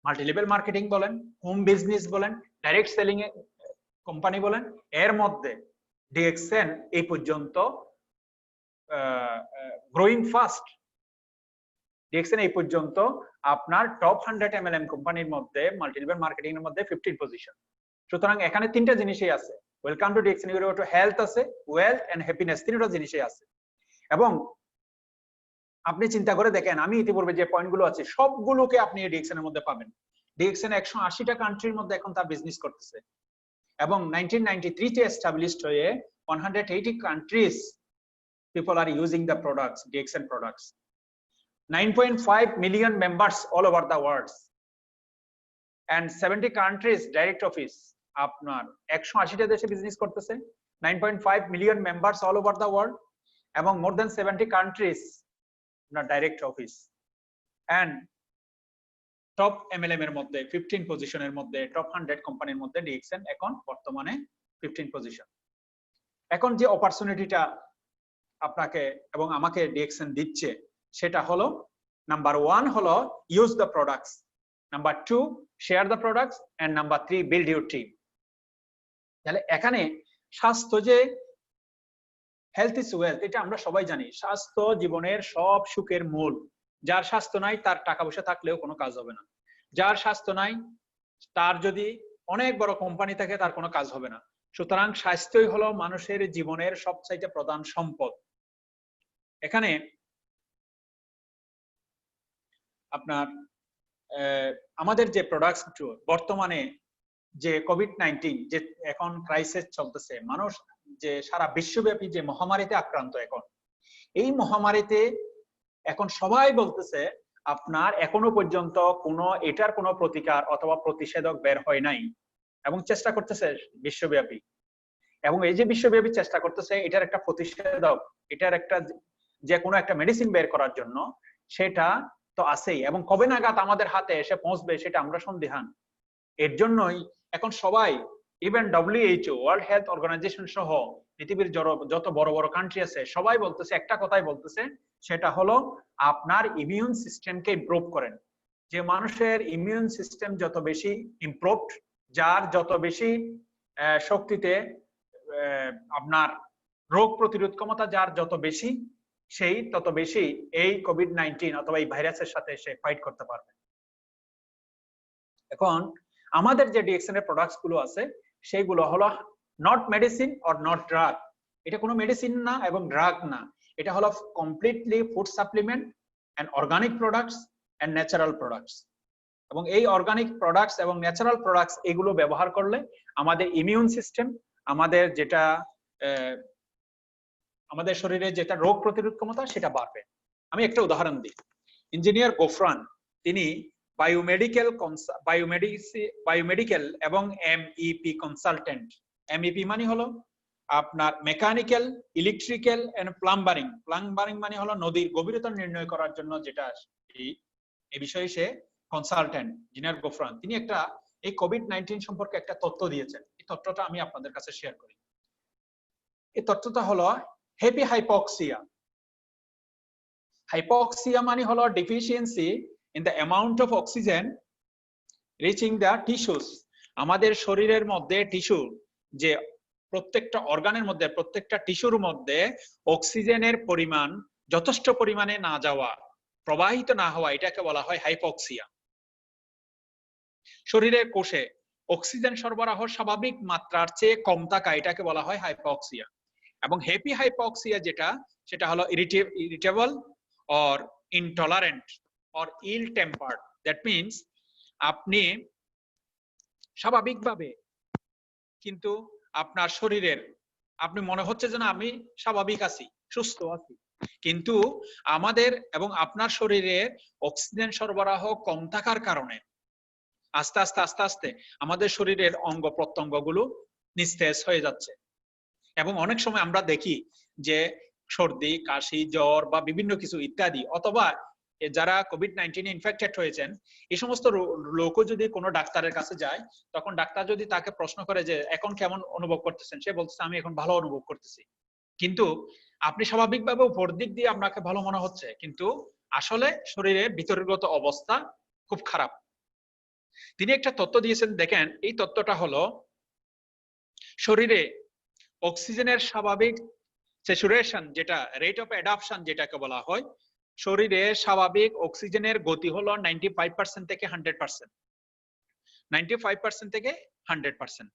মাল্টি লেভেল মার্কেটিং বলেন, হোম বিজনেস বলেন, ডাইরেক্ট সেলিং এ কোম্পানি বলেন, এর মধ্যে ডিএক্সএন এই পর্যন্ত গ্রোয়িং ফাস্ট। ডিএক্সএন এই পর্যন্ত আপনার টপ 100 MLM কোম্পানির মধ্যে মাল্টি লেভেল মার্কেটিং এর মধ্যে 15 পজিশন। সুতরাং এখানে তিনটা জিনিসই আছে, welcome to DXN, your way to health আছে, ওয়েলথ এন্ড হ্যাপিনেস, তিনটা জিনিসই আছে। এবং আপনি চিন্তা করে দেখেন, আমি ইতিপূর্বে যে পয়েন্টগুলো আছে সবগুলোকে আপনি ডিএক্সএন এর মধ্যে পাবেন। ডিএক্সএন 180টা কান্ট্রির মধ্যে এখন তার বিজনেস করতেছে এবং 1993 তে এস্টাবলিশড হয়ে 180 countries people are using the products, DXN products. 9.5 million members all over the world and 70 countries direct office. আপনার 180টা দেশে বিজনেস করতেছে, 9.5 million members all over the world এবং more than 70 countries আপনার direct office. and top MLM এর মধ্যে 15 পজিশনের মধ্যে, top 100 কোম্পানির মধ্যে ডিএক্সএন এখন বর্তমানে 15 পজিশন। এখন যে অপরচুনিটিটা আপনাকে এবং আমাকে ডিএক্সএন দিচ্ছে, সেটা হলো নাম্বার 1 হলো use the products, number 2 share the products and number 3 build your team. তাহলে এখানে স্বাস্থ্য, যে হেলথ ইজ ওয়েলথ, এটা আমরা সবাই জানি। স্বাস্থ্য জীবনের সব সুখের মূল। যার স্বাস্থ্য নাই তার টাকা পয়সা থাকলেও কোনো কাজ হবে না। যার স্বাস্থ্য নাই তার যদি অনেক বড় কোম্পানি থাকে তার কোনো কাজ হবে না। সুতরাং স্বাস্থ্যই হলো মানুষের জীবনের সবচাইতে প্রধান সম্পদ। এখানে আপনার আমাদের যে প্রোডাক্টস বর্তমানে যে কোভিড-19 যে এখন ক্রাইসিস চলতেছে, মানুষ যে সারা বিশ্বব্যাপী যে মহামারীতে আক্রান্ত, এখন এই মহামারীতে এখন সবাই বলতেছে আপনার এখনো পর্যন্ত এটার কোনো প্রতিকার অথবা প্রতিষেধক বের হয় নাই এবং চেষ্টা করতেছে বিশ্বব্যাপী। এবং এই যে বিশ্বব্যাপী চেষ্টা করতেছে এটার একটা প্রতিষেধক, এটার একটা যে কোনো একটা মেডিসিন বের করার জন্য, সেটা তো আছেই এবং কবে নাগাদ আমাদের হাতে এসে পৌঁছবে সেটা আমরা সন্দিহান। এর জন্যই এখন সবাই, even WHO World Health Organization সহ পৃথিবীর যত বড় বড় কান্ট্রি আছে সবাই বলতেছে একটা কথাই বলতেছে, সেটা হলো আপনার ইমিউন সিস্টেমকে ইমপ্রুভ করেন। যে মানুষের ইমিউন সিস্টেম যত বেশি ইমপ্রুভড, যার যত বেশি শক্তিতে আপনার রোগ প্রতিরোধ ক্ষমতা যার যত বেশি, সেই তত বেশি এই কোভিড-19 অথবা এই ভাইরাসের সাথে সে ফাইট করতে পারবে। এখন আমাদের যে ডিএক্সএন এর প্রোডাক্টস গুলো আছে সেইগুলো হলো not medicine or not drug. এটা কোনো মেডিসিন না এবং ড্রাগ না, এটা হলো completely food supplement and organic products and natural products. এবং এই অর্গানিক প্রোডাক্টস এবং ন্যাচারাল প্রোডাক্টস এগুলো ব্যবহার করলে আমাদের ইমিউন সিস্টেম, আমাদের যেটা আমাদের শরীরে যেটা রোগ প্রতিরোধ ক্ষমতা সেটা বাড়বে। আমি একটা উদাহরণ দিই। ইঞ্জিনিয়ার গোফরান, তিনি বায়োমেডিক্যাল এবং MEP কনসালটেন্ট। MEP মানে হলো আপনার মেকানিক্যাল, ইলেকট্রিক্যাল এন্ড প্লাম্বারিং। প্লাম্বারিং মানে হলো নদীর গভীরতা নির্ণয় করার জন্য যেটা, এই বিষয়ে সে কনসালটেন্ট ইঞ্জিনিয়ার গোফরান। তিনি একটা এই কোভিড-19 সম্পর্কে একটা তথ্য দিয়েছেন। এই তথ্যটা আমি আপনাদের কাছে শেয়ার করি। এই তথ্যটা হলো হ্যাপি হাইপক্সিয়া। হাইপক্সিয়া মানে হলো deficiency in the amount of oxygen reaching the tissues. আমাদের শরীরের মধ্যে টিস্যু, যে প্রত্যেকটা অর্গানের মধ্যে, প্রত্যেকটা টিস্যুর মধ্যে অক্সিজেনের পরিমাণ যথেষ্ট পরিমাণে না যাওয়া, প্রবাহিত না হওয়া, এটাকে বলা হয় হাইপক্সিয়া। শরীরের কোষে অক্সিজেন সরবরাহ স্বাভাবিক মাত্রার চেয়ে কম থাকা, এটাকে বলা হয় হাইপক্সিয়া। এবং হ্যাপি হাইপক্সিয়া যেটা, সেটা হলো irritable or intolerant or ill tempered. That means আপনি স্বাভাবিকভাবে কিন্তু আপনার শরীরের, আপনি মনে হচ্ছে যে না আমি স্বাভাবিক আছি, সুস্থ আছি, কিন্তু আমাদের এবং আপনার শরীরের অক্সিজেন সরবরাহ কম থাকার কারণে আস্তে আস্তে আস্তে আস্তে আমাদের শরীরের অঙ্গ প্রত্যঙ্গগুলো নিস্তেজ হয়ে যাচ্ছে। এবং অনেক সময় আমরা দেখি যে সর্দি, কাশি, জ্বর বা বিভিন্ন কিছু ইত্যাদি, অথবা যারা কোভিড-19 ইনফেক্টেড হয়েছেন এই সমস্ত লোকও যদি কোনো ডাক্তারের কাছে যায়, তখন ডাক্তার যদি তাকে প্রশ্ন করে যে এখন কেমন অনুভব করতেছেন, সে বলতেছে আমি এখন ভালো অনুভব করতেছি। কিন্তু আপনি স্বাভাবিকভাবে উপর দিক দিয়ে আপনাকে ভালো মনে হচ্ছে, কিন্তু আসলে শরীরের ভিতরগত অবস্থা খুব খারাপ। তিনি একটা তথ্য দিয়েছেন, দেখেন এই তথ্যটা হলো শরীরে অক্সিজেনের স্বাভাবিক স্যাচুরেশন, যেটা রেট অফ অ্যাডাপশন যেটাকে বলা হয়, শরীরে স্বাভাবিক অক্সিজেনের গতি হলো 95% থেকে 100%। 95% থেকে 100%।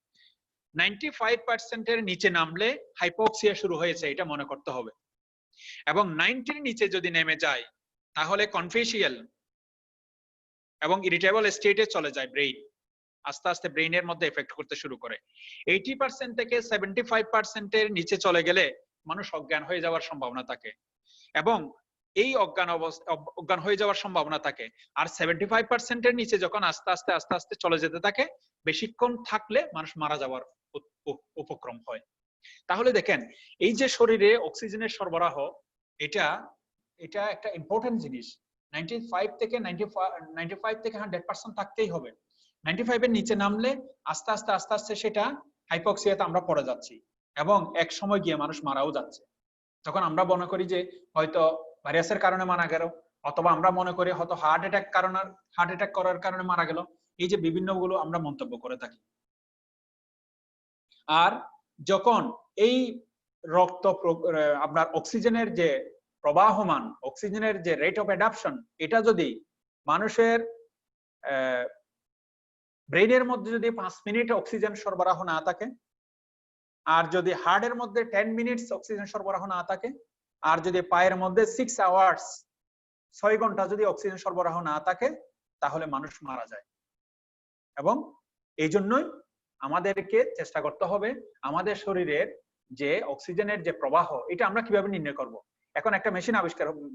95% এর নিচে নামলে হাইপোক্সিয়া শুরু হয়েছে, এটা মনে করতে হবে। এবং 90 এর নিচে যদি নেমে যায় তাহলে কনফিউশিয়াল এবং ইরিটেবল স্টেটে চলে যায় ব্রেইন। আস্তে আস্তে ব্রেইনের মধ্যে এফেক্ট করতে শুরু করে। 80% থেকে 75% এর নিচে চলে গেলে মানুষ অজ্ঞান হয়ে যাওয়ার সম্ভাবনা থাকে, এবং এই অজ্ঞান হয়ে যাওয়ার সম্ভাবনা থাকে। আর 75% এর নিচে যখন আস্তে আস্তে আস্তে আস্তে চলে যেতে থাকে, বেশিক্ষণ থাকলে মানুষ মারা যাওয়ার উপক্রম হয়। তাহলে দেখেন এই যে শরীরে অক্সিজেনের সরবরাহ, এটা একটা ইম্পর্টেন্ট জিনিস। 95 থেকে 100% থাকতেই হবে। 95 এর নিচে নামলে আস্তে আস্তে আস্তে আস্তে সেটা হাইপক্সিয়াতে আমরা পড়ে যাচ্ছি, এবং এক সময় গিয়ে মানুষ মারাও যাচ্ছে। তখন আমরা মনে করি যে হয়তো ভাইরাসের কারণে মারা গেল, অথবা আমরা মনে করি হয়তো হার্ট অ্যাটাক করার কারণে মারা গেল। এই যে বিভিন্ন গুলো আমরা মন্তব্য করে থাকি। আর যখন এই রক্ত আপনার অক্সিজেনের যে প্রবাহমান, অক্সিজেনের যে রেট অফ অ্যাডাপশন, এটা যদি মানুষের ব্রেইনের মধ্যে যদি 5 মিনিট অক্সিজেন সরবরাহ না থাকে, আর যদি হার্টের মধ্যে 10 মিনিটস অক্সিজেন সরবরাহ না থাকে, আর যদি পায়ের মধ্যে 6 আওয়ার্স 6 ঘন্টা যদি অক্সিজেন সরবরাহ না থাকে, তাহলে মানুষ মারা যায়। এবং এই জন্যই আমাদেরকে চেষ্টা করতে হবে আমাদের শরীরের যে অক্সিজেনের যে প্রবাহ, এটা আমরা কিভাবে নির্ণয় করব। এখন একটা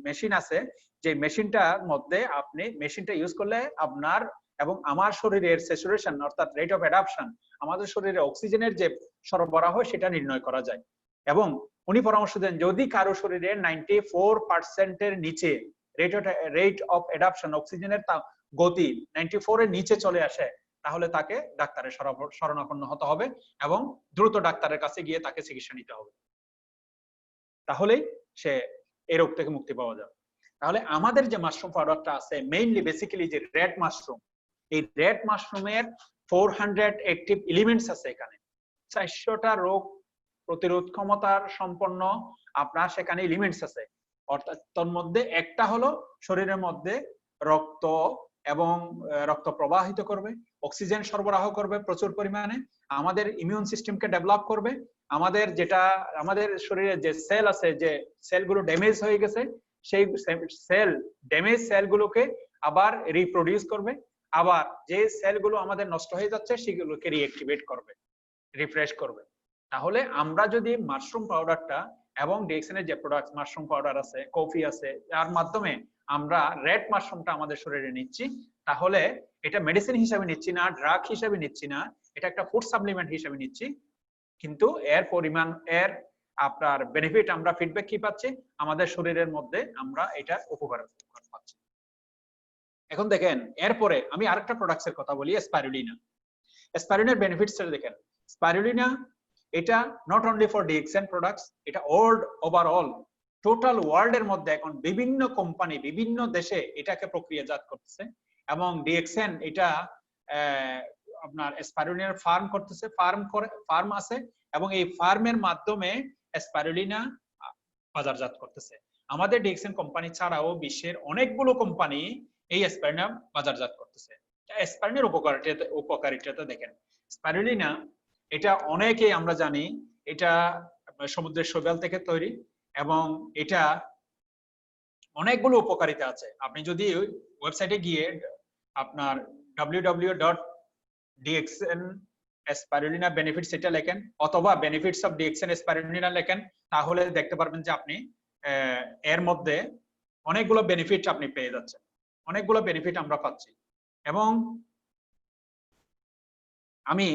মেশিন আছে, যে মেশিনটার মধ্যে আপনি মেশিনটা ইউজ করলে আপনার এবং আমার শরীরের স্যাচুরেশন অর্থাৎ রেট অফ অ্যাডাপশন, আমাদের শরীরে অক্সিজেনের যে সরবরাহ সেটা নির্ণয় করা যায়। এবং উনি পরামর্শ দেন যদি কারো শরীরে 94% এর নিচে রেট অফ অ্যাডাপশন, অক্সিজেনের গতি 94 এর নিচে চলে আসে, তাহলে তাকে ডাক্তারের শরণাপন্ন হতে হবে এবং দ্রুত ডাক্তারের কাছে গিয়ে তাকে চিকিৎসা নিতে হবে। তাহলেই সে এই রোগ থেকে মুক্তি পাওয়া যাবে। তাহলে আমাদের যে মাশরুম পাউডারটা আছে, মেইনলি বেসিক্যালি যে রেড মাশরুম, এই রেড মাশরুমের 400 অ্যাক্টিভ এলিমেন্টস আছে এখানে। 400টা রোগ প্রতিরোধ ক্ষমতার সম্পন্ন আপনার সেখানে এলিমেন্টস আছে। অর্থাৎ তার মধ্যে একটা হলো শরীরের মধ্যে রক্ত এবং রক্ত প্রবাহিত করবে, অক্সিজেন সরবরাহ করবে প্রচুর পরিমাণে, আমাদের ইমিউন সিস্টেমকে ডেভেলপ করবে, আমাদের শরীরে যে সেল আছে, যে সেলগুলো ড্যামেজ হয়ে গেছে, সেই ড্যামেজ সেলগুলোকে আবার রিপ্রোডিউস করবে, আবার যে সেলগুলো আমাদের নষ্ট হয়ে যাচ্ছে সেগুলোকে রিঅ্যাক্টিভেট করবে, রিফ্রেশ করবে। তাহলে আমরা যদি মাশরুম পাউডারটা এবং ডিএক্সএনের যে প্রোডাক্ট মাশরুম পাউডার আছে, কফি আছে, যার মাধ্যমে আমরা রেড মাশরুমটা আমাদের শরীরে নিচ্ছি, তাহলে এটা মেডিসিন হিসেবে নিচ্ছি না, ড্রাগ হিসেবে নিচ্ছি না, এটা একটা ফুড সাপ্লিমেন্ট হিসেবে নিচ্ছি। কিন্তু এর পরিমাণ, এর আপনার বেনিফিট, আমরা ফিডব্যাক কি পাচ্ছি আমাদের শরীরের মধ্যে, আমরা এটার উপকার পাচ্ছি। এখন দেখেন এরপরে আমি আরেকটা প্রোডাক্টসের কথা বলি, স্পাইরুলিনা। স্পাইরুলিনার বেনিফিটসটা দেখেন। স্পাইরুলিনা এটা not only for DXN products, এটা ওভারঅল টোটাল ওয়ার্ল্ড এর মধ্যে এখন বিভিন্ন কোম্পানি বিভিন্ন দেশে এটাকে প্রক্রিয়াজাত করতেছে, এবং ডিএক্সএন এটা আপনার স্পাইরুলিনার ফার্ম করতেছে, ফার্ম আছে, এবং এই ফার্মের মাধ্যমে স্পাইরুলিনা বাজারজাত করতেছে। আমাদের ডিএক্সএন কোম্পানি ছাড়াও বিশ্বের অনেকগুলো কোম্পানি এই স্পাইরুলিনা বাজারজাত করতেছে। স্পাইরুলিনার উপকারিতা দেখেন। স্পাইরুলিনা এটা অনেকেই আমরা জানি এটা সমুদ্রের শৈবাল থেকে তৈরি, এবং এটা অনেকগুলো উপকারিতা আছে। আপনি যদি ওয়েবসাইটে গিয়ে আপনার www.dxn-spirulina benefits এটা লেখেন, অথবা benefits of DXN spirulina লেখেন, তাহলে দেখতে পারবেন যে আপনি এর মধ্যে অনেকগুলো বেনিফিট আপনি পেয়ে যাচ্ছেন, অনেকগুলো বেনিফিট আমরা পাচ্ছি। এবং আমি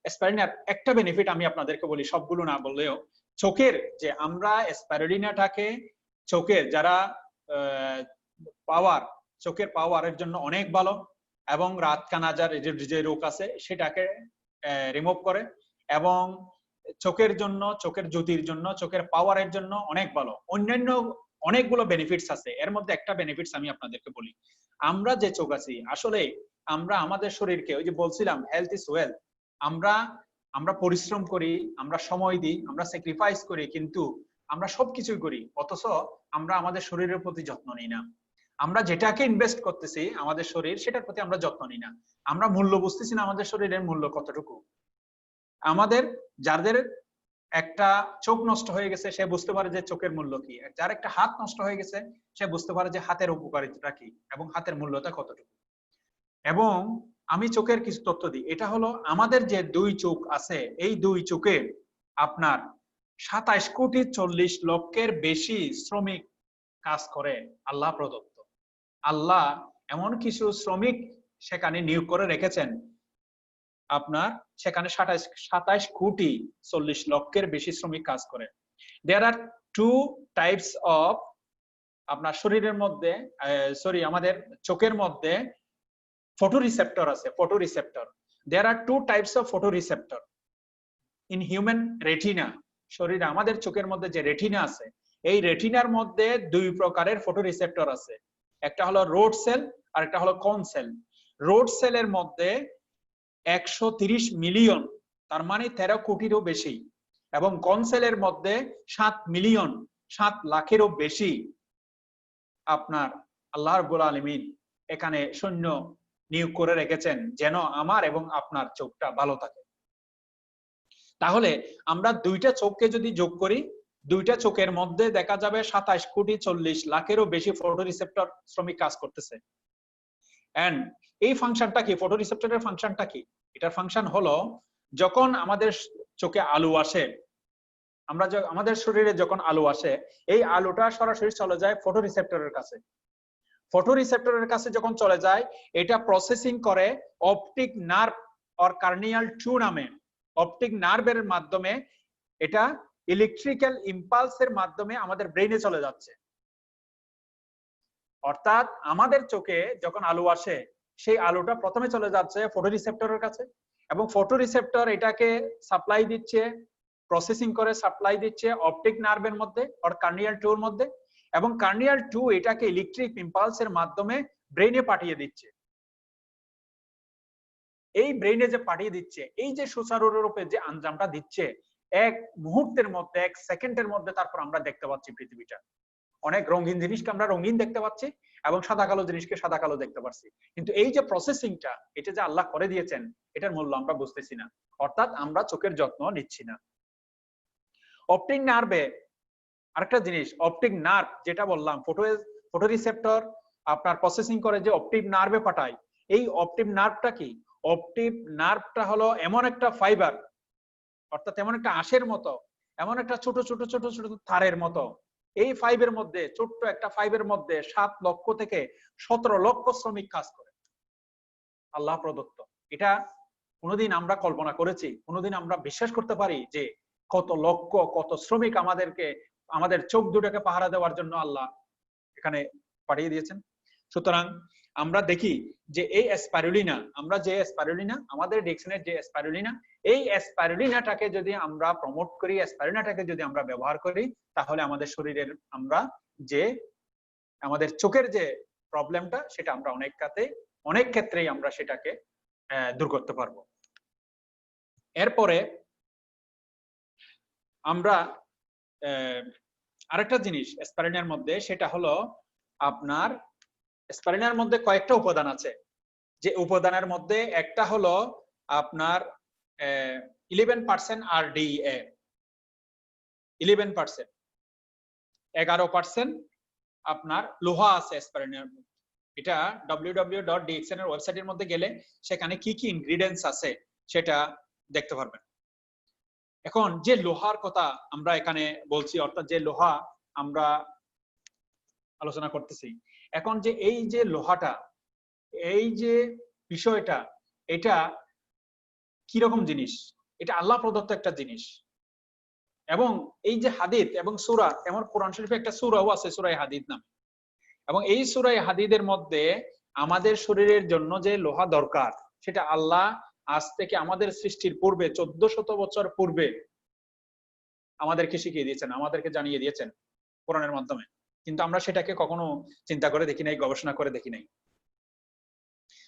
স্পাইরুলিনার একটা বেনিফিট আমি আপনাদেরকে বলি, সবগুলো না বললেও, চোখের যে আমরা স্পাইরুলিনাটাকে চোখের যারা পাওয়ার, চোখের পাওয়ারের জন্য অনেক ভালো, এবং রাত কানাজার যে রোগ আছে সেটাকে রিমুভ করে, এবং চোখের জন্য, চোখের জ্যোতির জন্য, চোখের পাওয়ারের জন্য অনেক ভালো। অন্যান্য অনেকগুলো বেনিফিটস আছে, এর মধ্যে একটা বেনিফিটস আমি আপনাদেরকে বলি। আমরা যে চোখ আছি, আসলে আমরা আমাদের শরীরকে, ওই যে বলছিলাম হেলথ ইজ ওয়েলথ, আমরা পরিশ্রম করি, আমরা সময় দিই, আমরা স্যাক্রিফাইস করি, কিন্তু আমরা সবকিছুই করি, অথচ আমরা আমাদের শরীরের প্রতি যত্ন নিই না। আমরা যেটাকে ইনভেস্ট করতেছি আমাদের শরীর, সেটার প্রতি আমরা যত্ন নিই না। আমরা মূল্য বুঝতেছি না আমাদের শরীরের মূল্য কতটুকু। আমাদের যাদের একটা চোখ নষ্ট হয়ে গেছে সে বুঝতে পারে যে চোখের মূল্য কি, যার একটা হাত নষ্ট হয়ে গেছে সে বুঝতে পারে যে হাতের উপকারিতা কি এবং হাতের মূল্যটা কতটুকু। এবং আমি চোখের কিছু তথ্য দিই, এটা হলো আমাদের যে দুই চোখ আছে, এই দুই চোখে আপনার 27,40,00,000-এর বেশি শ্রমিক কাজ করে, আল্লাহ প্রদত্ত। আল্লাহ এমন কিছু শ্রমিক সেখানে নিয়োগ করে রেখেছেন, আপনার সেখানে 27,40,00,000-এর বেশি শ্রমিক কাজ করে। দেয়ার আর টু টাইপস অফ, আপনার শরীরের মধ্যে আমাদের চোখের মধ্যে photoreceptor আছে, photoreceptor. There are two types of photoreceptor in human retina. শরীরে আমাদের চোখের মধ্যে যে রেটিনা আছে, এই রেটিনার মধ্যে দুই প্রকারের ফটোরিসেপ্টর আছে, একটা হলো রোড সেল আর একটা হলো কোন সেল। রোড সেলের মধ্যে 130 মিলিয়ন, তার মানে 13 কোটিরও বেশি, এবং কোন সেলের মধ্যে 7 মিলিয়ন, 7 লাখেরও বেশি আপনার আল্লাহ রাব্বুল আলামিন এখানে সৈন্য নিয়োগ করে রেখেছেন যেন আমার এবং আপনার চোখটা ভালো থাকে। তাহলে আমরা দুইটা চোখকে যদি যোগ করি, দুইটা চোখের মধ্যে দেখা যাবে 27,40,00,000-এরও বেশি ফটোরিসেপ্টর শ্রমিক কাজ করতেছে। এন্ড এই ফাংশনটা কি, ফটোরিসেপ্টরের ফাংশনটা কি? এটার ফাংশন হলো, যখন আমাদের চোখে আলো আসে, আমাদের শরীরে যখন আলো আসে, এই আলোটা সরাসরি চলে যায় ফটোরিসেপ্টরের কাছে। ফটোরিসেপ্টরের কাছে যখন চলে যায়, এটা প্রসেসিং করে অপটিক নার্ভ অর কার্নিয়াল টিউব নামে, অপটিক নার্ভের মাধ্যমে এটা ইলেকট্রিক্যাল ইম্পালসের মাধ্যমে আমাদের ব্রেইনে চলে যাচ্ছে। অর্থাৎ আমাদের চোখে যখন আলো আসে, সেই আলোটা প্রথমে চলে যাচ্ছে ফটোরিসেপ্টরের কাছে, এবং ফটোরিসেপ্টর এটাকে সাপ্লাই দিচ্ছে, প্রসেসিং করে সাপ্লাই দিচ্ছে অপটিক নার্ভের মধ্যে অর কার্নিয়াল টিউবের মধ্যে, এবং কার্নিয়াল টিউব এটাকে ইলেকট্রিক ইম্পালসের মাধ্যমে ব্রেইনে পাঠিয়ে দিচ্ছে। এই ব্রেইনে যে পাঠিয়ে দিচ্ছে, এই যে সুচারুরূপে যে আঞ্জামটা দিচ্ছে, এক মুহূর্তের মধ্যে, এক সেকেন্ডের মধ্যে তারপর আমরা দেখতে পাচ্ছি পৃথিবীটা। অনেক রঙিন জিনিসকে আমরা রঙিন দেখতে পাচ্ছি, এবং সাদা কালো জিনিসকে সাদা কালো দেখতে পাচ্ছি, কিন্তু এই যে প্রসেসিংটা, এটা যে আল্লাহ করে দিয়েছেন, এটার মূল্য আমরা বুঝতেছি না, অর্থাৎ আমরা চোখের যত্ন নিচ্ছি না। অপটিক নার্ভে আরেকটা জিনিস, অপটিক নার্ভ যেটা বললাম, ফটোরিসেপ্টর আপনার প্রসেসিং করে যে অপটিক নার্ভে পাঠায়, এই অপটিক নার্ভটা কি? অপটিক নার্ভটা হলো এমন একটা ফাইবার, অর্থাৎ এমন একটা আঁশের মতো, এমন একটা ছোট ছোট ছোট ছোট তারের মতো। এই ফাইবের মধ্যে, ছোট্ট একটা ফাইবের মধ্যে 7 লক্ষ থেকে 17 লক্ষ শ্রমিক কাজ করে, আল্লাহ প্রদত্ত। এটা কোনোদিন আমরা কল্পনা করেছি? কোনোদিন আমরা বিশ্বাস করতে পারি যে কত লক্ষ, কত শ্রমিক আমাদেরকে, আমাদের চোখ দুটাকে পাহারা দেওয়ার জন্য আল্লাহ এখানে পাঠিয়ে দিয়েছেন? সুতরাং আমরা দেখি যে এই স্পাইরুলিনা, আমরা যে স্পাইরুলিনা, আমাদের ডিকশনের যে স্পাইরুলিনা, এই স্পাইরুলিনাটাকে যদি আমরা প্রমোট করি, স্পাইরুলিনাটাকে যদি আমরা ব্যবহার করি, তাহলে আমাদের শরীরের, আমরা যে আমাদের চোখের যে প্রবলেমটা, সেটা আমরা অনেক ক্ষেত্রেই আমরা সেটাকে দূর করতে পারবো। এরপরে আমরা আরেকটা জিনিস স্পাইরুলিনার মধ্যে, সেটা হলো আপনার স্পাইরুলিনার মধ্যে কয়েকটা উপাদান আছে, যে উপাদানের মধ্যে একটা হলো আপনার 11% RDA, 11%, 11% আপনার লোহা আছে স্পাইরুলিনার মধ্যে। এটা www.dxn এর ওয়েবসাইটের মধ্যে গেলে সেখানে কি কি ইনগ্রেডিয়েন্টস আছে সেটা দেখতে পারবেন। এখন যে লোহার কথা আমরা এখানে বলছি, অর্থাৎ যে লোহা আমরা আলোচনা করতেছি। এখন যে এই যে লোহাটা, এই যে বিষয়টা, এটা কিরকম জিনিস? এটা আল্লাহ প্রদত্ত একটা জিনিস। এবং এই যে হাদিদ এবং সূরা, এমন কোরআন শরীফে একটা সূরাও আছে সূরা হাদিদ নামে। এবং এই সূরা হাদিদের মধ্যে আমাদের শরীরের জন্য যে লোহা দরকার, সেটা আল্লাহ আজ থেকে আমাদের সৃষ্টির পূর্বে 1400 বছর পূর্বে আমাদেরকে শিখিয়ে দিয়েছেন, আমাদেরকে জানিয়ে দিয়েছেন কোরআনের মাধ্যমে। কিন্তু আমরা সেটাকে কখনো চিন্তা করে দেখি নাই, গবেষণা করে দেখি নাই।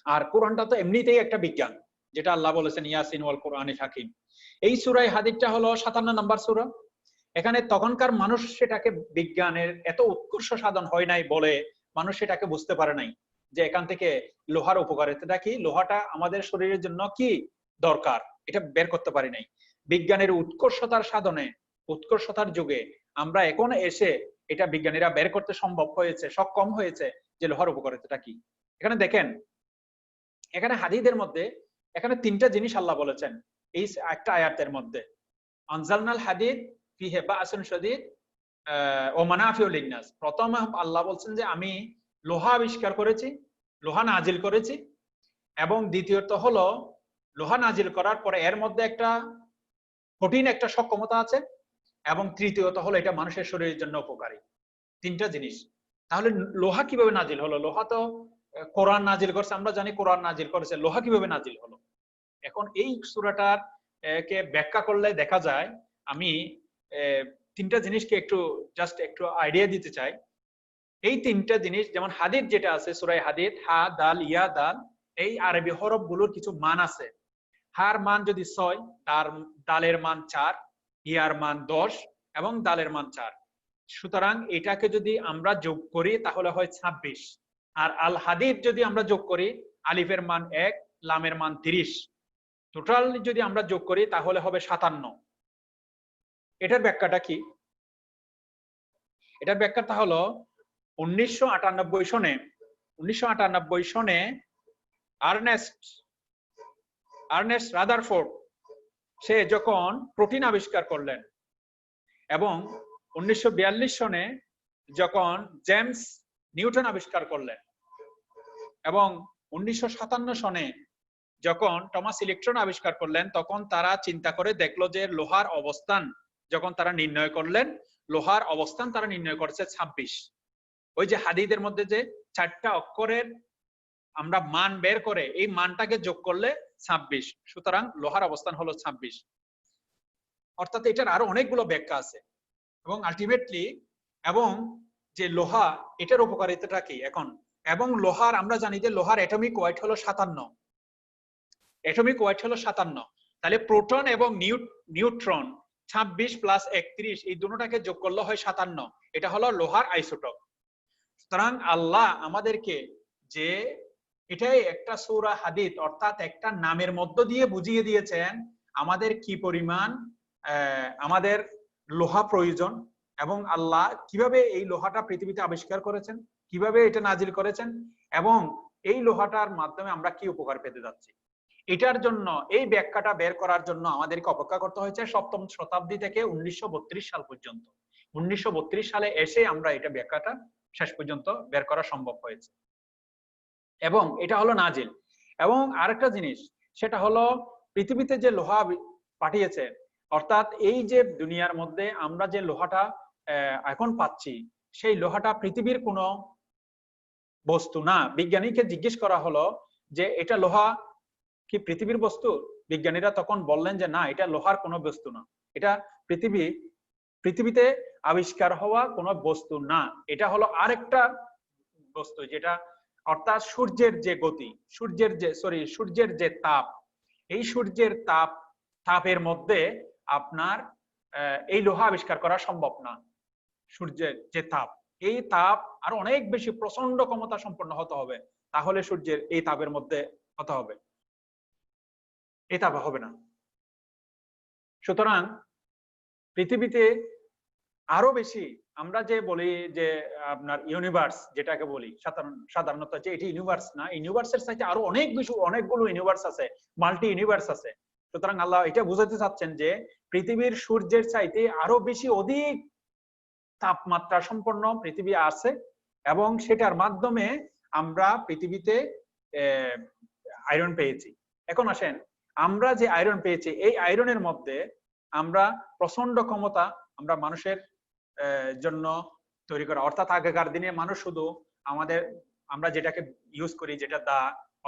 আর কোরআনটা তো এমনিতেই একটা বিজ্ঞান, যেটা আল্লাহ বলেছেন ইয়াসিন ওয়াল কোরআনিল হাকিম। এই সূরা হাদিদটা হলো 57 নম্বর সূরা। এখানে তখনকার মানুষ সেটাকে বিজ্ঞানের এত উৎকর্ষ সাধন হয় নাই বলে মানুষ সেটাকে বুঝতে পারে নাই যে এখান থেকে লোহার উপকারিতাটা কি, লোহাটা আমাদের শরীরের জন্য কি দরকার, এটা বের করতে পারি নাই। বিজ্ঞানের উৎকর্ষতার সাধনে, উৎকর্ষতার যুগে আমরা এখন এসে এটা বিজ্ঞানীরা বের করতে সম্ভব হয়েছে, সক্ষম হয়েছে যে লোহার উপকারিতাটা কি। এখানে দেখেন, এখানে হাদিদের মধ্যে এখানে 3টা জিনিস আল্লাহ বলেছেন এই একটা আয়াতের মধ্যে। আনজালনাল হাদিদ ফিহি বাসুন শাদীদ ওয়া মানাফিউ লিন-নাস। প্রথম আল্লাহ বলছেন যে আমি লোহা আবিষ্কার করেছি, লোহা নাজিল করেছি। এবং দ্বিতীয়ত হলো লোহা নাজিল করার পরে এর মধ্যে একটা কঠিন একটা সক্ষমতা আছে। এবং তৃতীয়ত হলো এটা মানুষের শরীরের জন্য উপকারী। 3টা জিনিস। তাহলে লোহা কিভাবে নাজিল হলো? লোহা তো কোরআন নাজিল করছে, আমরা জানি কোরআন নাজিল করেছে, লোহা কিভাবে নাজিল হলো? এখন এই সূরাটার কে ব্যাখ্যা করলে দেখা যায়, আমি 3টা জিনিসকে একটু জাস্ট একটু আইডিয়া দিতে চাই। এই 3টা জিনিস, যেমন হাদিদ যেটা আছে সূরা হাদিদ, হা দাল ইয়া দাল, এই আরবি হরফগুলোর কিছু মান আছে। হার মান যদি 6, তার দালের মান 4, ইয়ার মান 10 এবং দালের মান 4। সুতরাং এটাকে যদি আমরা যোগ করি তাহলে হয় 26। আর আল হাদিদ যদি আমরা যোগ করি, আলিফের মান 1, লামের মান 30, টোটাল যদি আমরা যোগ করি তাহলে হবে 57। এটার ব্যাখ্যাটা কি? এটার ব্যাখ্যাটা হলো 1998 সনে আর্নেস্ট রাদারফোর্ড সে যখন প্রোটিন আবিষ্কার করলেন, এবং 1942 সনে যখন জেমস নিউটন আবিষ্কার করলেন, এবং 1957 সনে যখন টমাস ইলেকট্রন আবিষ্কার করলেন, তখন তারা চিন্তা করে দেখলো যে লোহার অবস্থান যখন তারা নির্ণয় করলেন, লোহার অবস্থান তারা নির্ণয় করেছে 26। ওই যে হাদিদের মধ্যে যে 4টা অক্ষরের আমরা মান বের করে এই মানটাকে যোগ করলে 26, সুতরাং লোহার অবস্থান হলো 26। অর্থাৎ এটার আরো অনেকগুলো ব্যাখ্যা আছে। এবং আলটিমেটলি, এবং যে লোহা, এটার উপকারিতাটা কি এখন? এবং লোহার আমরা জানি যে লোহার অ্যাটমিক ওয়েট হলো 57। অ্যাটমিক ওয়েট হলো 57। তাহলে প্রোটন এবং নিউট্রন 26 প্লাস 31 এই দুটোটাকে যোগ করলে হয় 57। এটা হলো লোহার আইসোটোপ। সুতরাং আল্লাহ আমাদেরকে যে এটাই একটা সূরা হাদিদ, অর্থাৎ একটা নামের মধ্য দিয়ে বুঝিয়ে দিয়েছেন আমাদের কি পরিমাণ আমাদের লোহা প্রয়োজন, এবং আল্লাহ কিভাবে এই লোহাটা পৃথিবীতে আবিষ্কার করেছেন, কিভাবে এটা নাজিল করেছেন, এবং এই লোহাটার মাধ্যমে আমরা কি উপকার পেতে যাচ্ছি। এটার জন্য এই ব্যাখ্যাটা বের করার জন্য আমাদেরকে অপেক্ষা করতে হয়েছে 7ম শতাব্দী থেকে 1932 সাল পর্যন্ত। 1932 সালে এসে আমরা এটা ব্যাখ্যাটা শেষ পর্যন্ত বের করা সম্ভব হয়েছে। এবং এটা হলো নাজিল। এবং আরেকটা জিনিস, সেটা হলো পৃথিবীতে যে লোহা পাঠিয়েছে, অর্থাৎ এই যে দুনিয়ার মধ্যে আমরা যে লোহাটা এখন পাচ্ছি, সেই লোহাটা পৃথিবীর কোনো বস্তু না। বিজ্ঞানীকে জিজ্ঞেস করা হলো যে এটা লোহা কি পৃথিবীর বস্তু? বিজ্ঞানীরা তখন বললেন যে না, এটা লোহার কোনো বস্তু না, এটা পৃথিবীতে আবিষ্কার হওয়া কোনো বস্তু না। এটা হলো আরেকটা বস্তু, যেটা অর্থাৎ সূর্যের যে গতি, সূর্যের যে তাপ, এই সূর্যের তাপের মধ্যে আপনার এই লোহা আবিষ্কার করা সম্ভব না। সূর্যের যে তাপ, এই তাপ আরো অনেক বেশি প্রচন্ড ক্ষমতা সম্পন্ন হতে হবে, তাহলে সূর্যের এই তাপের মধ্যে হতে হবে, এই তাপ হবে না। সুতরাং পৃথিবীতে আরো বেশি, আমরা যে বলি যে আপনার ইউনিভার্স যেটাকে বলি সাধারণত, যে এটি ইউনিভার্স না, ইউনিভার্সের চাইতে আরো অনেকগুলো ইউনিভার্স আছে, মাল্টি ইউনিভার্স আছে। সুতরাং আল্লাহ এটা বুঝাতে চাচ্ছেন যে পৃথিবীর সূর্যের চাইতে আরো বেশি অধিক তাপমাত্রা সম্পন্ন পৃথিবী আছে এবং সেটার মাধ্যমে আমরা পৃথিবীতে আয়রন পেয়েছি। এখন আসেন, আমরা যে আয়রন পেয়েছি এই আয়রনের মধ্যে আমরা প্রচন্ড ক্ষমতা আমরা মানুষের জন্য তৈরি করা, অর্থাৎ আগেকার দিনে মানুষ শুধু আমরা যেটাকে ইউজ করি, যেটা দা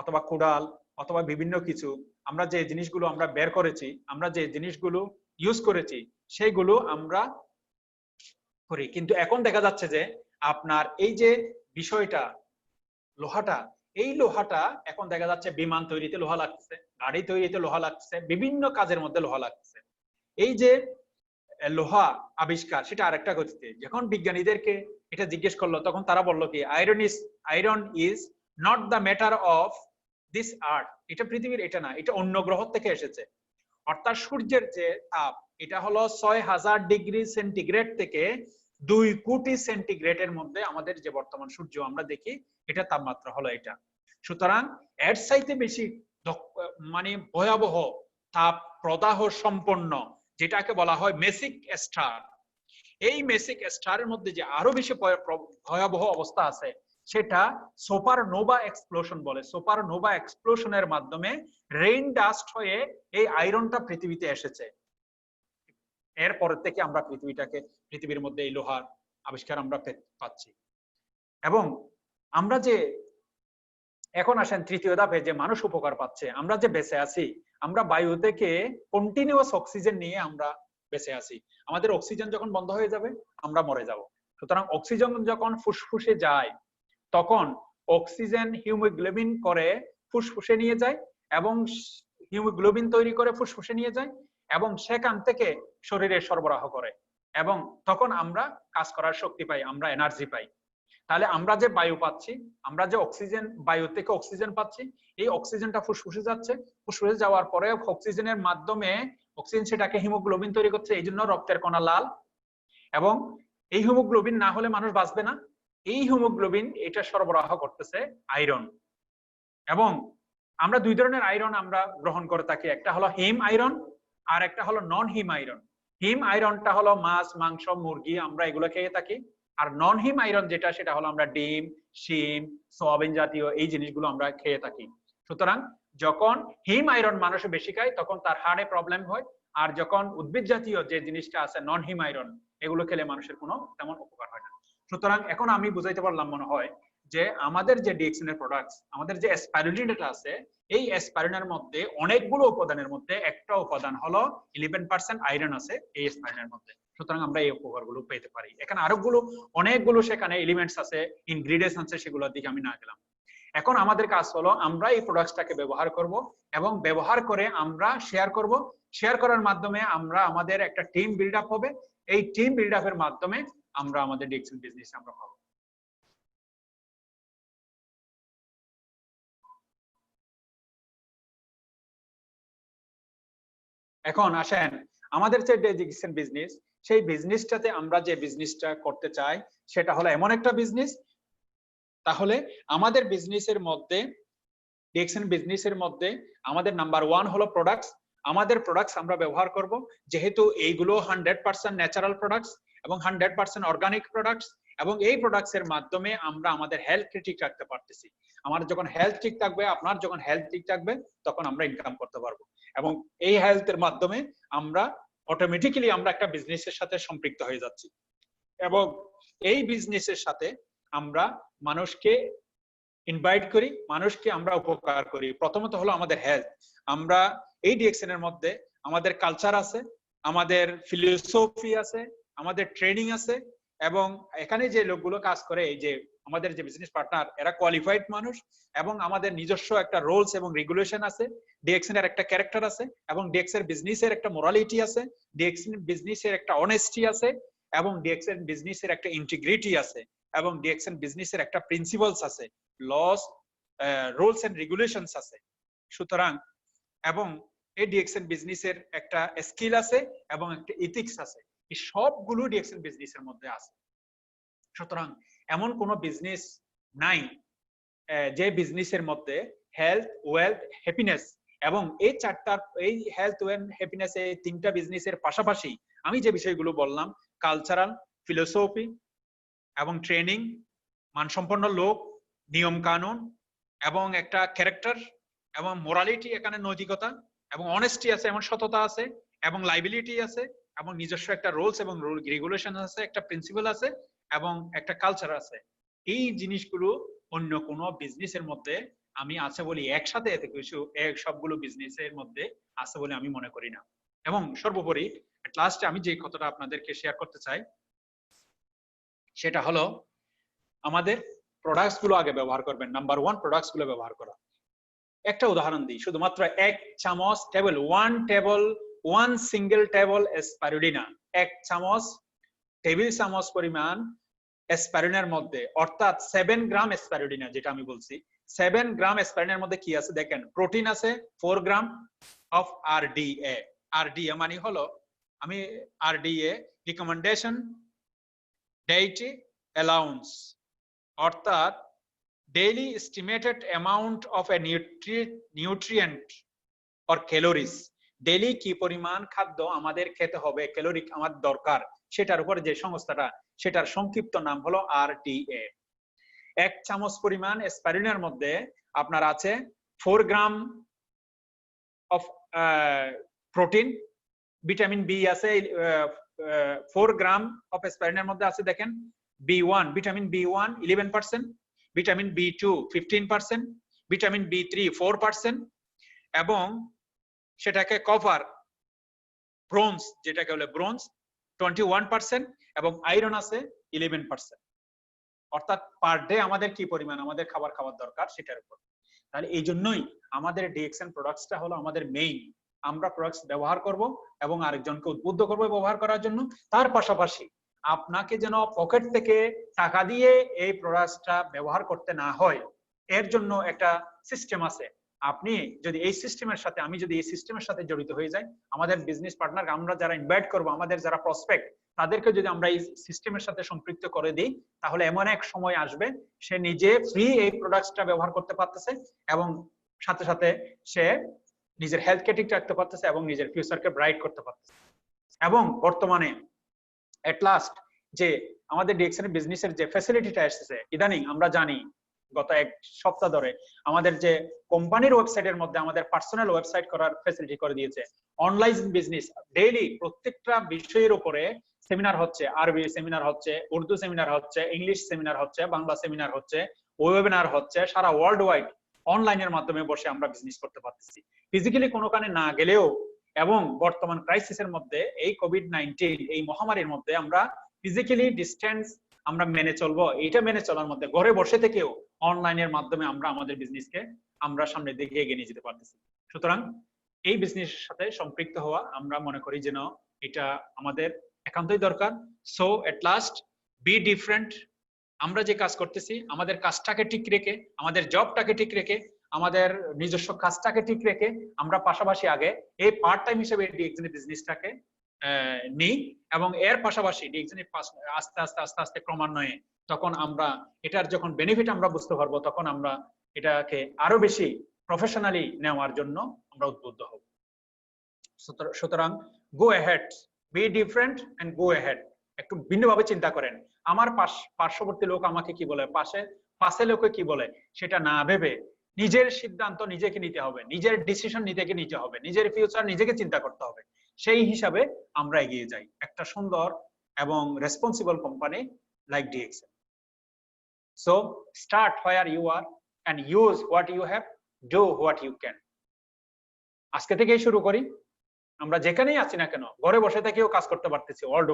অথবা কুড়াল অথবা বিভিন্ন কিছু, আমরা যে জিনিসগুলো আমরা বের করেছি, আমরা যে জিনিসগুলো ইউজ করেছি সেইগুলো আমরা করি। কিন্তু এখন দেখা যাচ্ছে যে আপনার এই যে বিষয়টা লোহাটা, এই লোহাটা এখন দেখা যাচ্ছে বিমান তৈরিতে লোহা লাগছে, গাড়ি তৈরিতে লোহা লাগছে, বিভিন্ন কাজের মধ্যে লোহা লাগছে। এই যে লোহা আবিষ্কার সেটা আরেকটা গতিতে, যখন বিজ্ঞানীদেরকে এটা জিজ্ঞেস করলো তখন তারা বললো কি iron is not the matter of this আর্থ, এটা পৃথিবীর, এটা না, এটা অন্য গ্রহ থেকে এসেছে। অর্থাৎ সূর্যের যে তাপ এটা হলো 6000 ডিগ্রি সেন্টিগ্রেড থেকে 2 কোটি সেন্টিগ্রেডের মধ্যে আমাদের যে বর্তমান সূর্য আমরা দেখি এটা তাপমাত্রা হলো এটা। সুতরাং এর চাইতে বেশি মানে ভয়াবহ তাপ প্রদাহ সম্পন্ন যেটাকে বলা হয় মেসিক স্টার, এই মেসিক স্টারের মধ্যে যে আরো বেশি ভয়াবহ অবস্থা আছে সেটা সুপারনোভা এক্সপ্লোশন বলে। সুপারনোভা এক্সপ্লোশনের মাধ্যমে রেইন ডাস্ট হয়ে এই আয়রনটা পৃথিবীতে এসেছে। এরপর থেকে আমরা পৃথিবীর মধ্যে এই লোহার আবিষ্কার আমরা পাচ্ছি। এবং আমরা যে এখন আসেন তৃতীয় ধাপে, যে মানুষ উপকার পাচ্ছে, আমরা যে বেঁচে আছি, আমরা বায়ু থেকে কন্টিনিউয়াস অক্সিজেন নিয়ে আমরা বেঁচে আছি। আমাদের অক্সিজেন যখন বন্ধ হয়ে যাবে আমরা মরে যাব। সুতরাং অক্সিজেন যখন ফুসফুসে যায় তখন অক্সিজেন হিমোগ্লোবিন করে ফুসফুসে নিয়ে যায় এবং হিমোগ্লোবিন তৈরি করে ফুসফুসে নিয়ে যায় এবং সেখান থেকে শরীরে সরবরাহ করে এবং তখন আমরা কাজ করার শক্তি পাই, আমরা এনার্জি পাই। তাহলে আমরা যে বায়ু পাচ্ছি, আমরা যে অক্সিজেন, বায়ু থেকে অক্সিজেন পাচ্ছি, এই অক্সিজেনটা ফুসফুসে যাচ্ছে, ফুসফুসে যাওয়ার পরে অক্সিজেনের মাধ্যমে অক্সিজেন সেটাকে হিমোগ্লোবিন তৈরি করছে, এই জন্য রক্তের কণা লাল। এবং এই হিমোগ্লোবিন না হলে মানুষ বাঁচবে না। এই হিমোগ্লোবিন এটা সরবরাহ করতেছে আয়রন। এবং আমরা দুই ধরনের আয়রন আমরা গ্রহণ করে থাকি, একটা হলো হিম আয়রন আর একটা হলো নন হিম আয়রন। হিম আয়রনটা হলো মাছ, মাংস, মুরগি, আমরা এগুলো খেয়ে থাকি। আর নন হিম আয়রন যেটা, সেটা হলো আমরা ডিম, শিম, সয়াবিন জাতীয় এই জিনিসগুলো আমরা খেয়ে থাকি। সুতরাং যখন হিম আয়রন মানুষে বেশি খায় তখন তার হার্টে প্রবলেম হয়, আর যখন উদ্ভিদ জাতীয় যে জিনিসটা আছে নন হিম আয়রন, এগুলো খেলে মানুষের কোনো তেমন উপকার হয় না। সুতরাং এখন আমি বুঝাইতে পারলাম মনে হয় যে আমাদের যে ডিএক্সএন এর প্রোডাক্টস, আমাদের যে স্পাইরুলিনটা আছে, এই স্পাইরুলিনের মধ্যে অনেকগুলো উপাদানের মধ্যে একটা উপাদান হলো 11% আয়রন আছে এই স্পাইরুলিনের মধ্যে। সুতরাং আমরা এই উপকারগুলো পেতে পারি। এখানে অনেকগুলো সেখানে এলিমেন্টস আছে, ইনগ্রেডিয়েন্টস আছে, সেগুলোর দিকে আমি না গেলাম। এখন আমাদের কাজ হলো আমরা এই প্রোডাক্টসটাকে ব্যবহার করব এবং ব্যবহার করে আমরা শেয়ার করব। শেয়ার করার মাধ্যমে আমরা আমাদের একটা টিম বিল্ড আপ হবে। এই টিম বিল্ড আপের মাধ্যমে আমরা আমাদের ডিএক্সএন বিজনেস আমরা পাবো। এখন আসেন আমাদের যে ডিএক্সএন বিজনেস, সেই বিজনেসটাতে আমরা যে বিজনেসটা করতে চাই সেটা হলো এমন একটা বিজনেস, তাহলে আমাদের বিজনেসের মধ্যে, ডিএক্সএন বিজনেসের মধ্যে আমাদের নাম্বার 1 হলো প্রোডাক্টস। আমাদের প্রোডাক্টস আমরা ব্যবহার করব, যেহেতু এইগুলো 100% ন্যাচারাল প্রোডাক্টস এবং 100% অর্গানিক প্রোডাক্টস, এবং এই প্রোডাক্টস এর মাধ্যমে আমরা আমাদের হেলথ ঠিক রাখতে পারতেছি। আমার যখন হেলথ ঠিক থাকবে, আপনার যখন হেলথ ঠিক থাকবে, তখন আমরা ইনকাম করতে পারবো। এবং এই হেলথের মাধ্যমে আমরা অটোমেটিক্যালি আমরা একটা বিজনেসের সাথে সম্পৃক্ত হয়ে যাচ্ছি এবং এই বিজনেসের সাথে আমরা মানুষকে ইনভাইট করি, মানুষকে আমরা উপকার করি। প্রথমত হলো আমাদের হেলথ। আমরা এই ডিএক্সএন এর মধ্যে আমাদের কালচার আছে, আমাদের ফিলোসফি আছে, আমাদের ট্রেনিং আছে, এবং এখানে যে লোকগুলো কাজ করে, এই যে আমাদের যে বিজনেস পার্টনার, এরা কোয়ালিফাইড মানুষ, এবং আমাদের নিজস্ব একটা রুলস এবং রেগুলেশন আছে। ডিএক্সএন এর একটা ক্যারেক্টার আছে এবং ডিএক্সএন বিজনেসের একটা মোরালিটি আছে, ডিএক্সএন বিজনেসের একটা অনেস্টি আছে, এবং ডিএক্সএন বিজনেসের একটা ইন্টিগ্রিটি আছে, এবং ডিএক্সএন বিজনেসের একটা প্রিন্সিপালস আছে, লস, রুলস এন্ড রেগুলেশনস আছে। সুতরাং এবং এই ডিএক্সএন বিজনেসের একটা স্কিল আছে এবং একটা ইথিক্স আছে, এই সবগুলো ডিএক্সএন বিজনেসের মধ্যে আছে। সুতরাং এমন কোন বিজনেস নাই যে বিজনেসের মধ্যে হেলথ, ওয়েলথ, হ্যাপিনেস, এবং এই চারটা, এই হেলথ, ওয়েলথ, হ্যাপিনেস, এই তিনটা বিজনেসের পাশাপাশি আমি যে বিষয়গুলো বললাম, কালচারাল, ফিলোসফি এবং ট্রেনিং, মানসম্পন্ন লোক, নিয়ম কানুন এবং একটা ক্যারেক্টার এবং মোরালিটি, এখানে নৈতিকতা এবং অনেস্টি আছে, এবং সততা আছে, এবং লাইবিলিটি আছে, এবং নিজস্ব একটা রুলস এবং রেগুলেশন আছে, একটা প্রিন্সিপাল আছে, এবং একটা কালচার আছে। এই জিনিসগুলো অন্য কোনো বিজনেসের মধ্যে আমি আছে বলে একসাথে এত কিছু সবগুলো বিজনেসের মধ্যে আছে বলে আমি মনে করি না। এবং সর্বোপরি লাস্টে আমি যে কথাটা আপনাদেরকে শেয়ার করতে চাই সেটা হলো আমাদের প্রোডাক্টস গুলো আগে ব্যবহার করবেন। নাম্বার 1, প্রোডাক্টস গুলো ব্যবহার করা। একটা উদাহরণ দিই, শুধুমাত্র 1 চামচ টেবল, 1 সিঙ্গেল টেবল স্পাইরুলিনা, 1 চামচ টেবিল চামচ পরিমাণ স্পাইরুলিনার মধ্যে, অর্থাৎ 7 গ্রাম স্পাইরুলিনা, যেটা আমি বলছি 7 গ্রাম স্পাইরুলিনার মধ্যে কি আছে দেখেন, প্রোটিন আছে 4 গ্রাম অফ আরডিএ। আরডিএ মানে হলো, আমি আরডিএ রিকমেন্ডেশন ডায়েটরি অ্যালাউন্স, অর্থাৎ daily estimated amount of a nutrient or calories, daily কি পরিমাণ খাদ্য আমাদের খেতে হবে, ক্যালোরিক আমার দরকার, সেটার উপর যে সংস্থাটা, সেটার সংক্ষিপ্ত নাম হলো আরডিএ। 1 চামচ পরিমাণ স্পাইরুলিনার মধ্যে আপনার আছে 4 gram of protein, vitamin B আছে 4 গ্রাম অফ স্পাইরুলিনার মধ্যে আছে দেখেন B1, vitamin B1 11%, vitamin B2 15%, vitamin B3 4%, এবং সেটাকে কপার ব্রোঞ্জ, যেটাকে বলে ব্রোঞ্জ 21%, এবং আয়রন আছে 11%। অর্থাৎ পার ডে আমাদের কি পরিমাণ আমাদের খাবার খাওয়ার দরকার সেটার উপর। তাহলে এই জন্যই আমাদের ডিএক্সএন প্রোডাক্টসটা হলো আমাদের মেইন। আমরা প্রোডাক্টস ব্যবহার করব এবং আরেকজনকে উদ্বুদ্ধ করব ব্যবহার করার জন্য। তার পাশাপাশি আপনাকে যেন পকেট থেকে টাকা দিয়ে এই প্রোডাক্টসটা ব্যবহার করতে না হয়, এর জন্য একটা সিস্টেম আছে। আপনি যদি এই সিস্টেমের সাথে, আমি যদি এই সিস্টেমের সাথে জড়িত হয়ে যাই, আমাদের বিজনেস পার্টনার আমরা যারা ইনভাইট করব, আমাদের যারা প্রসপেক্ট, তাদেরকে যদি আমরা এই সিস্টেমের সাথে সম্পৃক্ত করে দিই, তাহলে এমন এক সময় আসবে সে নিজে ফ্রি এই প্রোডাক্টসটা ব্যবহার করতে পারতেছে, এবং সাথে সাথে সে নিজের হেলথকে ঠিক রাখতে পারতেছে এবং নিজের ফিউচারকে ব্রাইট করতে পারতেছে। এবং বর্তমানে এট লাস্ট যে আমাদের ডিএক্সএন বিজনেসের যে ফ্যাসিলিটিটা এসেছে, ইদানিং আমরা জানি গত 1 সপ্তাহ ধরে আমাদের যে কোম্পানির ওয়েবসাইটের মধ্যে আমাদের পার্সোনাল ওয়েবসাইট করার ফ্যাসিলিটি করে দিয়েছে। অনলাইন বিজনেস ডেইলি প্রত্যেকটা বিষয়ের উপরে সেমিনার হচ্ছে, আরবি সেমিনার হচ্ছে, উর্দু সেমিনার হচ্ছে, ইংলিশ সেমিনার হচ্ছে, বাংলা সেমিনার হচ্ছে, ওয়েবিনার হচ্ছে, সারা ওয়ার্ল্ড ওয়াইড অনলাইনের মাধ্যমে বসে আমরা বিজনেস করতে পারতেছি, ফিজিক্যালি কোনোখানে না গেলেও। এবং বর্তমান ক্রাইসিসের মধ্যে, এই কোভিড-19 এই মহামারীর মধ্যে আমরা ফিজিক্যালি ডিস্টেন্স আমরা মেনে চলবো, এইটা মেনে চলার মধ্যে ঘরে বসে থেকেও অনলাইনের মাধ্যমে আমরা আমাদের বিজনেসকে আমরা সামনের দিকে এগিয়ে নিয়ে যেতে পারতেছি। সুতরাং এই বিজনেসের সাথে সম্পৃক্ত হওয়া আমরা মনে করি যেন এটা আমাদের একান্তই দরকার। So at last B different. আমরা যে কাজ করতেছি আমাদের কাজটাকে ঠিক রেখে, আমাদের জবটাকে ঠিক রেখে, আমাদের নিজস্ব কাজটাকে ঠিক রেখে আমরা পাশাপাশি আগে এই পার্ট টাইম হিসেবে ডিএক্সএন বিজনেসটাকে নিই, এবং এর পাশাপাশি ডিএক্সএন আস্তে আস্তে আস্তে আস্তে ক্রমান্বয়ে তখন আমরা এটার যখন বেনিফিট আমরা বুঝতে পারবো, তখন আমরা এটাকে আরো বেশি প্রফেশনালি নেওয়ার জন্য আমরা উদ্বুদ্ধ হব। সুতরাং go ahead, be different and go ahead. একটু ভিন্নভাবে চিন্তা করেন। আমার পার্শ্ববর্তী লোক আমাকে কি বলে, পাশে লোকে কি বলে, সেটা না ভেবে নিজের সিদ্ধান্ত নিজেকে নিতে হবে, নিজের ডিসিশন নিজেকে নিতে হবে, নিজের ফিউচার নিজেকে চিন্তা করতে হবে। সেই হিসাবে আমরা এগিয়ে যাই একটা সুন্দর এবং responsible company like DXN. So start where you are and use what you have, do what you can. আজকে থেকেই শুরু করি। আমরা যেখানেই আছি না কেন, ঘরে বসে থেকেও কাজ করতে পারতেছি, ওয়ার্ল্ড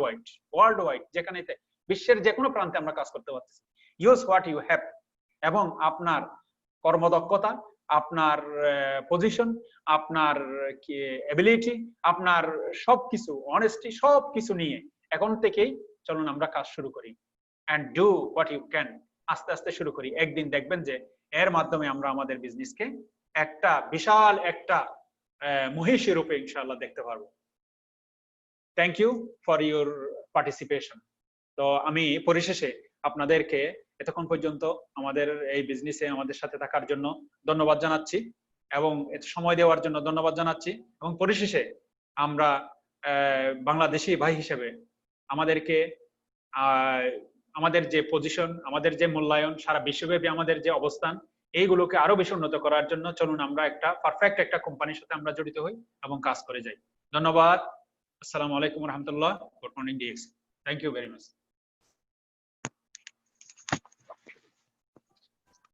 ওয়াইড যেখানেই, বিশ্বের যে কোনো প্রান্তে আমরা কাজ করতে পারতেছি। ইউজ হোয়াট ইউ হ্যাভ, এবং আপনার কর্মদক্ষতা, আপনার পজিশন, আপনার এবিলিটি, আপনার সবকিছু, অনেস্টি, সবকিছু নিয়ে এখন থেকেই চলুন আমরা কাজ শুরু করি। and do what you can. আস্তে আস্তে শুরু করি। একদিন দেখবেন যে এর মাধ্যমে আমরা আমাদের বিজনেসকে একটা বিশাল একটা মহিষী রূপে ইনশাআল্লাহ দেখতে পারবো। Thank you for your participation. তো আমি পরিশেষে আপনাদেরকে এতক্ষণ পর্যন্ত আমাদের এই বিজনেসে আমাদের সাথে থাকার জন্য ধন্যবাদ জানাচ্ছি, এবং সময় দেওয়ার জন্য ধন্যবাদ জানাচ্ছি। এবং পরিশেষে আমরা বাংলাদেশি ভাই হিসেবে আমাদেরকে আমাদের যে পজিশন, আমাদের যে মূল্যায়ন, সারা বিশ্বব্যাপী আমাদের যে অবস্থান, এইগুলোকে আরো বেশি উন্নত করার জন্য চলুন আমরা একটা পারফেক্ট একটা কোম্পানির সাথে আমরা জড়িত হই এবং কাজ করে যাই। ধন্যবাদ। আসসালামু আলাইকুম রহমতুল্লাহ। Good morning DX. Thank you very much.